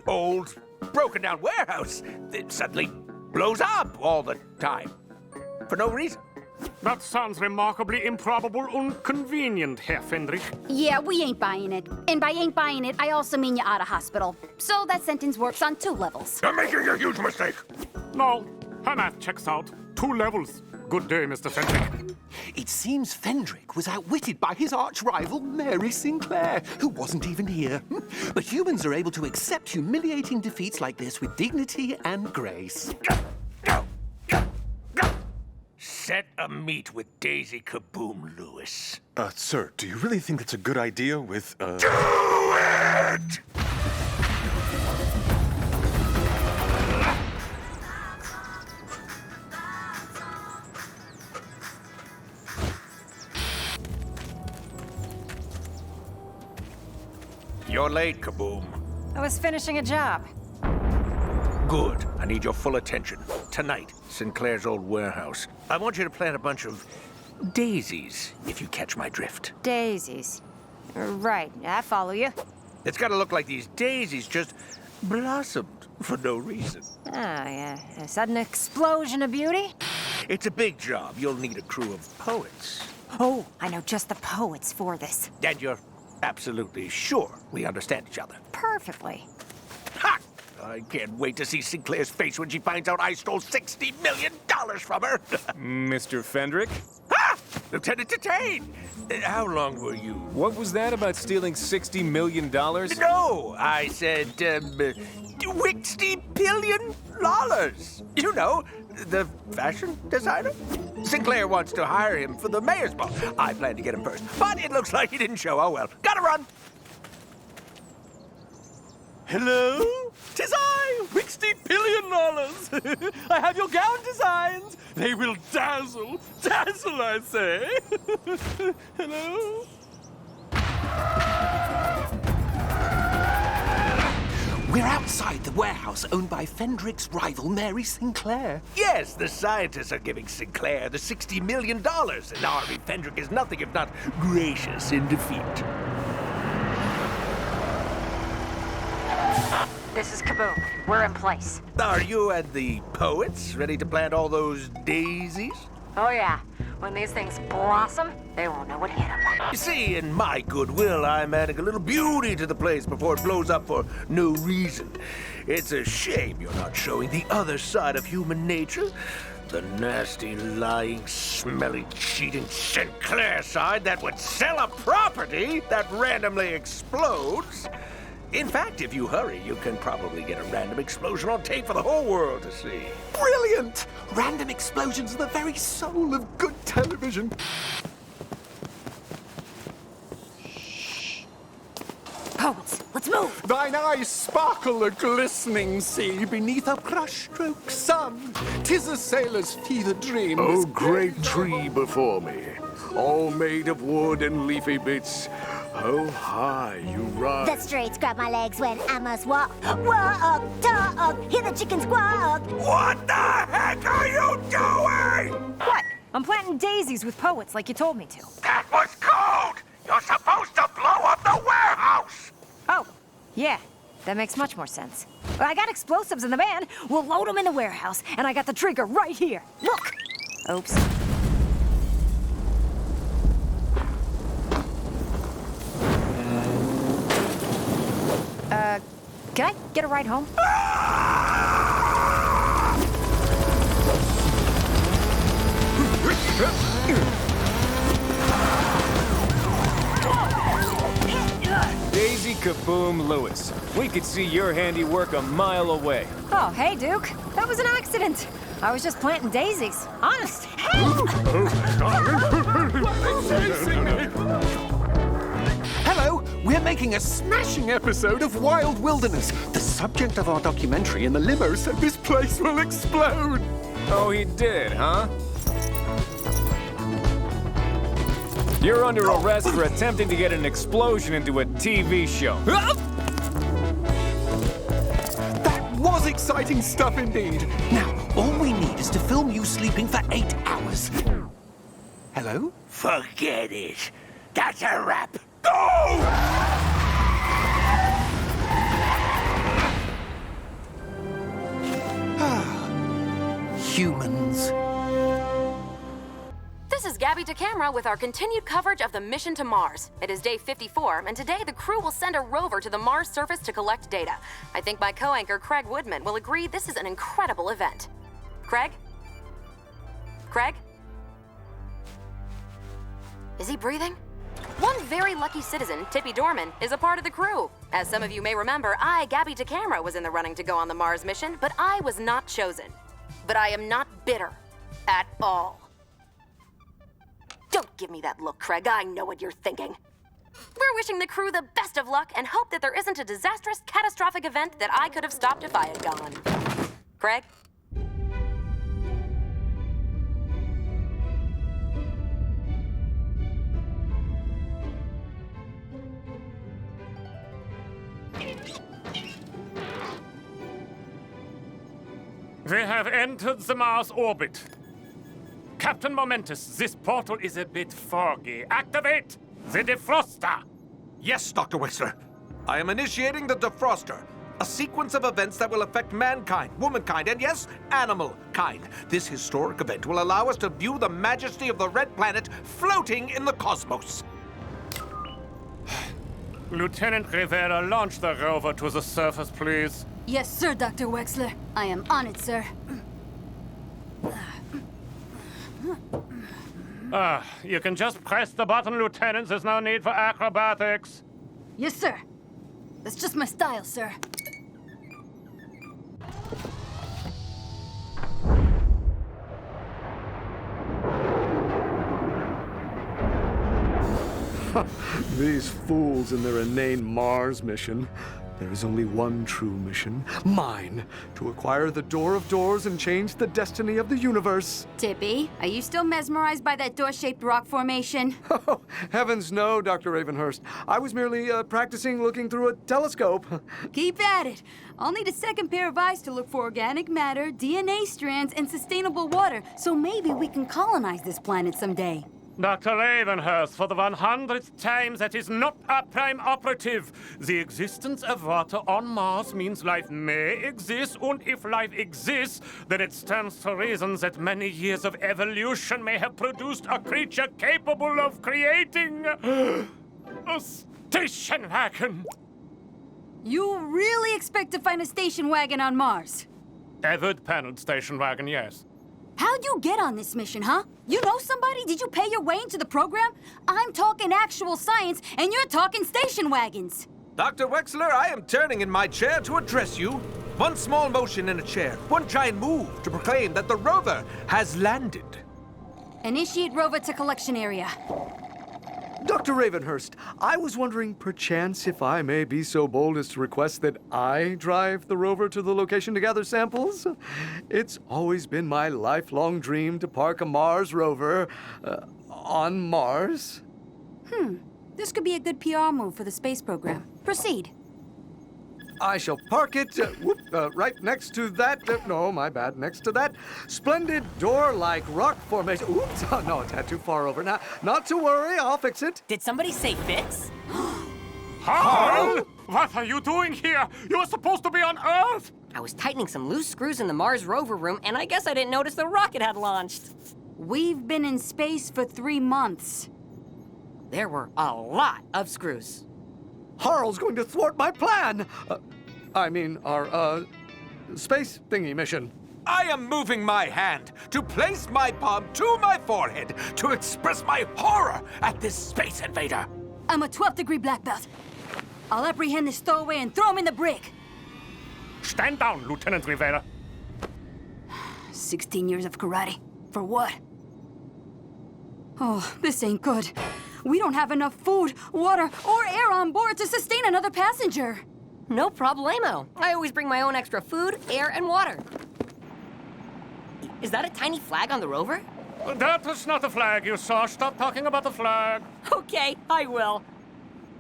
old, broken-down warehouse it suddenly blows up all the time. For no reason. That sounds remarkably improbable and convenient, Herr Fendrich. Yeah, we ain't buying it. And by ain't buying it, I also mean you're out of hospital. So that sentence works on 2 levels. You're making a huge mistake. No, her math checks out. 2 levels. Good day, Mr. Fendrich. It seems Fendrick was outwitted by his arch-rival, Mary Sinclair, who wasn't even here. But humans are able to accept humiliating defeats like this with dignity and grace. Set a meet with Daisy Kaboom, Lewis. Sir, do you really think that's a good idea with, Do it! You're late, Kaboom. I was finishing a job. Good. I need your full attention. Tonight, Sinclair's old warehouse. I want you to plant a bunch of daisies, if you catch my drift. Daisies. Right, I follow you. It's got to look like these daisies just blossomed for no reason. Oh, yeah. A sudden explosion of beauty? It's a big job. You'll need a crew of poets. Oh, I know just the poets for this. And you're absolutely sure we understand each other. Perfectly. Ha! I can't wait to see Sinclair's face when she finds out I stole $60 million from her. Mr. Fendrick? Ha! Lieutenant Detain! How long were you? What was that about stealing $60 million? No, I said, $60 billion. You know, the fashion designer. Sinclair wants to hire him for the mayor's ball. I plan to get him first, but it looks like he didn't show. Oh well. Gotta run. Hello? 'Tis I, $60 billion. I have your gown designs. They will dazzle, dazzle, I say. Hello? We're outside the warehouse owned by Fendrick's rival, Mary Sinclair. Yes, the scientists are giving Sinclair the $60 million, and Ari Fendrick is nothing if not gracious in defeat. This is Kaboom. We're in place. Are you and the poets ready to plant all those daisies? Oh, yeah. When these things blossom, they won't know what hit them. You see, in my goodwill, I'm adding a little beauty to the place before it blows up for no reason. It's a shame you're not showing the other side of human nature. The nasty, lying, smelly, cheating Sinclair side that would sell a property that randomly explodes. In fact, if you hurry, you can probably get a random explosion on tape for the whole world to see. Brilliant! Random explosions are the very soul of good television. Poets, let's move! Thine eyes sparkle a glistening sea beneath a brushstroke sun. 'Tis a sailor's fevered dream. Oh, great tree before me, all made of wood and leafy bits. How high you rise. The straits grab my legs when I must walk. Walk, talk, hear the chickens squawk. What the heck are you doing? What? I'm planting daisies with poets like you told me to. That was code! You're supposed to blow up the warehouse! Oh, yeah. That makes much more sense. Well, I got explosives in the van. We'll load them in the warehouse, and I got the trigger right here. Look! Oops. Can I get a ride home? Daisy Kaboom Lewis. We could see your handiwork a mile away. Oh, hey, Duke. That was an accident. I was just planting daisies. Honest. Hello, we're making a smashing episode of Wild Wilderness. The subject of our documentary in the limo said this place will explode. Oh, he did, huh? You're under arrest for attempting to get an explosion into a TV show. That was exciting stuff indeed. Now, all we need is to film you sleeping for 8 hours. Hello? Forget it. That's a wrap. Go! humans. This is Gabby to camera with our continued coverage of the mission to Mars. It is day 54, and today the crew will send a rover to the Mars surface to collect data. I think my co-anchor Craig Woodman will agree this is an incredible event. Craig? Craig? Is he breathing? One very lucky citizen, Tippy Dorman, is a part of the crew. As some of you may remember, I, Gabby to camera, was in the running to go on the Mars mission, but I was not chosen. But I am not bitter. At all. Don't give me that look, Craig. I know what you're thinking. We're wishing the crew the best of luck and hope that there isn't a disastrous, catastrophic event that I could have stopped if I had gone. Craig? We have entered the Mars orbit. Captain Momentous, this portal is a bit foggy. Activate the defroster! Yes, Dr. Wexler. I am initiating the defroster, a sequence of events that will affect mankind, womankind, and yes, animal kind. This historic event will allow us to view the majesty of the Red Planet floating in the cosmos. Lieutenant Rivera, launch the rover to the surface, please. Yes, sir, Dr. Wexler. I am on it, sir. You can just press the button, Lieutenant. There's no need for acrobatics. Yes, sir. That's just my style, sir. These fools and their inane Mars mission. There is only one true mission, mine, to acquire the Door of Doors and change the destiny of the universe. Tippy, are you still mesmerized by that door-shaped rock formation? Oh, heavens no, Dr. Ravenhurst. I was merely practicing looking through a telescope. Keep at it. I'll need a second pair of eyes to look for organic matter, DNA strands, and sustainable water, so maybe we can colonize this planet someday. Dr. Ravenhurst, for the 100th time, that is not a prime operative. The existence of water on Mars means life may exist, and if life exists, then it stands to reason that many years of evolution may have produced a creature capable of creating a station wagon. You really expect to find a station wagon on Mars? A wood-paneled station wagon, yes. How'd you get on this mission, huh? You know somebody? Did you pay your way into the program? I'm talking actual science, and you're talking station wagons. Dr. Wexler, I am turning in my chair to address you. One small motion in a chair, one giant move to proclaim that the rover has landed. Initiate rover to collection area. Dr. Ravenhurst, I was wondering, perchance, if I may be so bold as to request that I drive the rover to the location to gather samples? It's always been my lifelong dream to park a Mars rover on Mars. This could be a good PR move for the space program. Proceed. I shall park it right next to that, no, my bad, next to that splendid door-like rock formation. Oops, oh, no, a tad too far over. Now, not to worry, I'll fix it. Did somebody say fix? Harl! What are you doing here? You were supposed to be on Earth! I was tightening some loose screws in the Mars rover room, and I guess I didn't notice the rocket had launched. We've been in space for 3 months. There were a lot of screws. Harl's going to thwart my plan. I mean, our, space thingy mission. I am moving my hand to place my palm to my forehead to express my horror at this space invader. I'm a 12th degree black belt. I'll apprehend this stowaway and throw him in the brig. Stand down, Lieutenant Rivera. 16 years of karate. For what? Oh, this ain't good. We don't have enough food, water, or air on board to sustain another passenger. No problemo. I always bring my own extra food, air, and water. Is that a tiny flag on the rover? That was not a flag you saw. Stop talking about the flag. Okay, I will.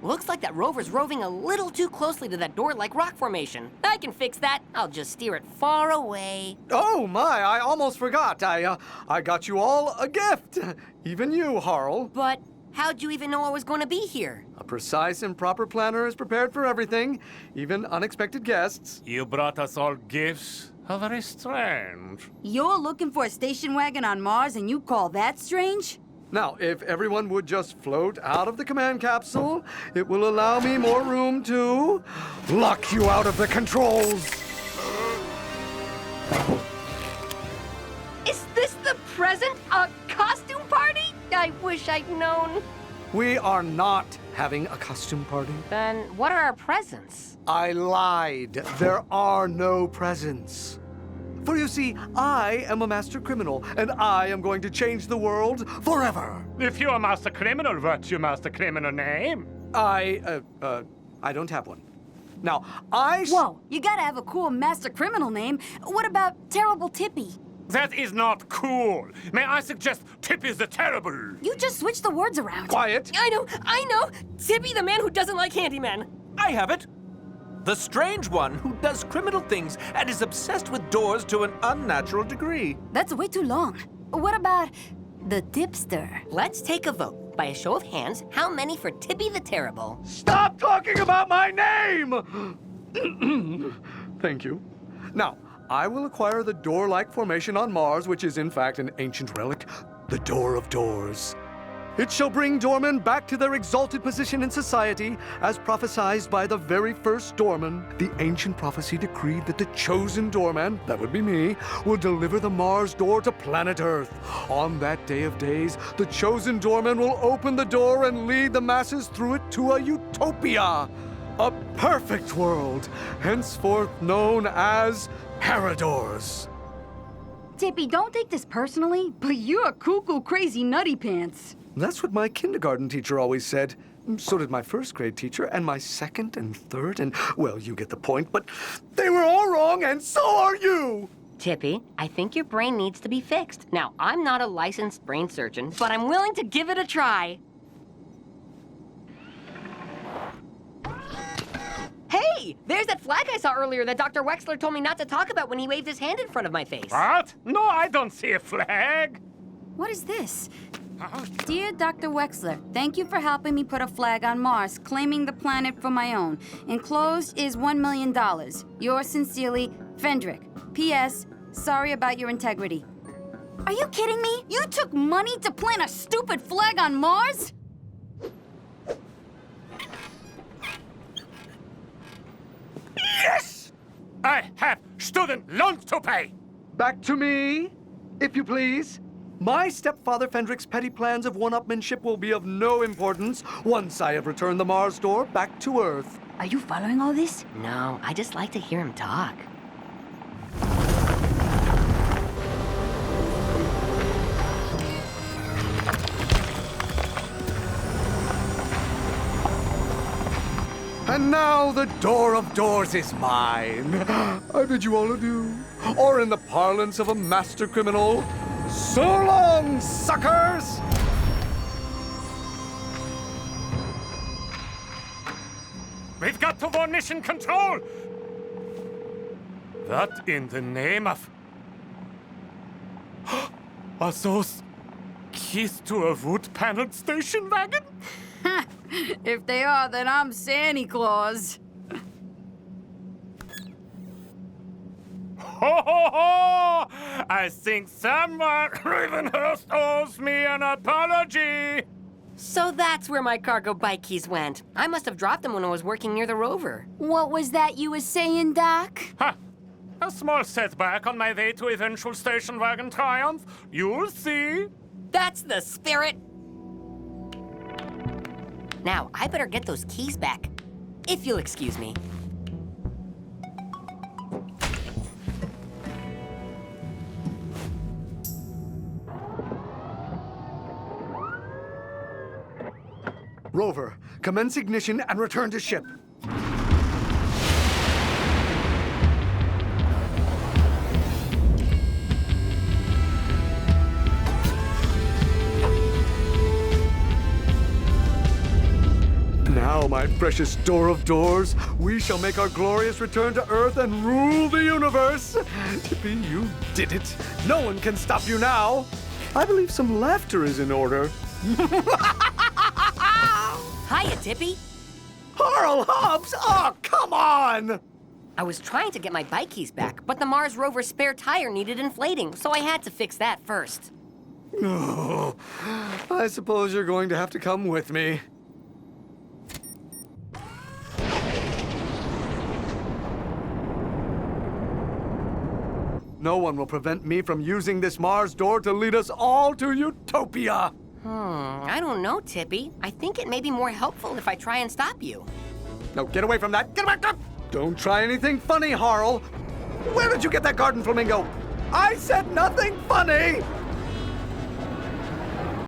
Looks like that rover's roving a little too closely to that door-like rock formation. I can fix that. I'll just steer it far away. Oh my, I almost forgot. I got you all a gift. Even you, Harl. But how'd you even know I was going to be here? A precise and proper planner is prepared for everything, even unexpected guests. You brought us all gifts? How very strange. You're looking for a station wagon on Mars and you call that strange? Now, if everyone would just float out of the command capsule, it will allow me more room to lock you out of the controls. Is this the present? A costume party? I wish I'd known. We are not having a costume party. Then what are our presents? I lied. There are no presents. For you see, I am a master criminal, and I am going to change the world forever. If you're a master criminal, what's your master criminal name? I don't have one. Now, Whoa, you gotta have a cool master criminal name. What about Terrible Tippy? That is not cool. May I suggest Tippy the Terrible? You just switched the words around. Quiet. I know. Tippy the man who doesn't like handyman. I have it. The strange one who does criminal things and is obsessed with doors to an unnatural degree. That's way too long. What about the tipster? Let's take a vote. By a show of hands, how many for Tippy the Terrible? Stop talking about my name! Thank you. Now, I will acquire the door-like formation on Mars, which is in fact an ancient relic, the Door of Doors. It shall bring doormen back to their exalted position in society, as prophesied by the very first doorman. The ancient prophecy decreed that the chosen doorman, that would be me, will deliver the Mars door to planet Earth. On that day of days, the chosen doorman will open the door and lead the masses through it to a utopia. A perfect world, henceforth known as Paradors. Tippy, don't take this personally, but you're cuckoo crazy nutty pants. That's what my kindergarten teacher always said. So did my first grade teacher, and my second and third, and, well, you get the point, but they were all wrong, and so are you! Tippy, I think your brain needs to be fixed. Now, I'm not a licensed brain surgeon, but I'm willing to give it a try. Hey, there's that flag I saw earlier that Dr. Wexler told me not to talk about when he waved his hand in front of my face. What? No, I don't see a flag. What is this? Dear Dr. Wexler, thank you for helping me put a flag on Mars, claiming the planet for my own. Enclosed is $1 million. Yours sincerely, Fendrick. P.S. Sorry about your integrity. Are you kidding me? You took money to plant a stupid flag on Mars? Yes! I have student loans to pay. Back to me, if you please. My stepfather Fendrick's petty plans of one-upmanship will be of no importance once I have returned the Mars door back to Earth. Are you following all this? No, I just like to hear him talk. And now the Door of Doors is mine. I bid you all adieu. Or in the parlance of a master criminal, so long, suckers! We've got to warn mission control. What in the name of... Are those keys to a wood-paneled station wagon? If they are, then I'm Santa Claus. Ho, ho, ho! I think someone Ravenhurst owes me an apology. So that's where my cargo bike keys went. I must have dropped them when I was working near the rover. What was that you were saying, Doc? Ha! A small setback on my way to eventual station wagon triumph. You'll see. That's the spirit. Now, I better get those keys back, if you'll excuse me. Rover, commence ignition and return to ship. Now, my precious Door of Doors, we shall make our glorious return to Earth and rule the universe. Tippy, you did it. No one can stop you now. I believe some laughter is in order. Hiya, Tippy. Harl Hubbs! Oh, come on! I was trying to get my bike keys back, but the Mars rover's spare tire needed inflating, so I had to fix that first. Oh, I suppose you're going to have to come with me. No one will prevent me from using this Mars door to lead us all to Utopia. I don't know, Tippy. I think it may be more helpful if I try and stop you. No, get away from that. Get back up! Don't try anything funny, Harl. Where did you get that garden flamingo? I said nothing funny!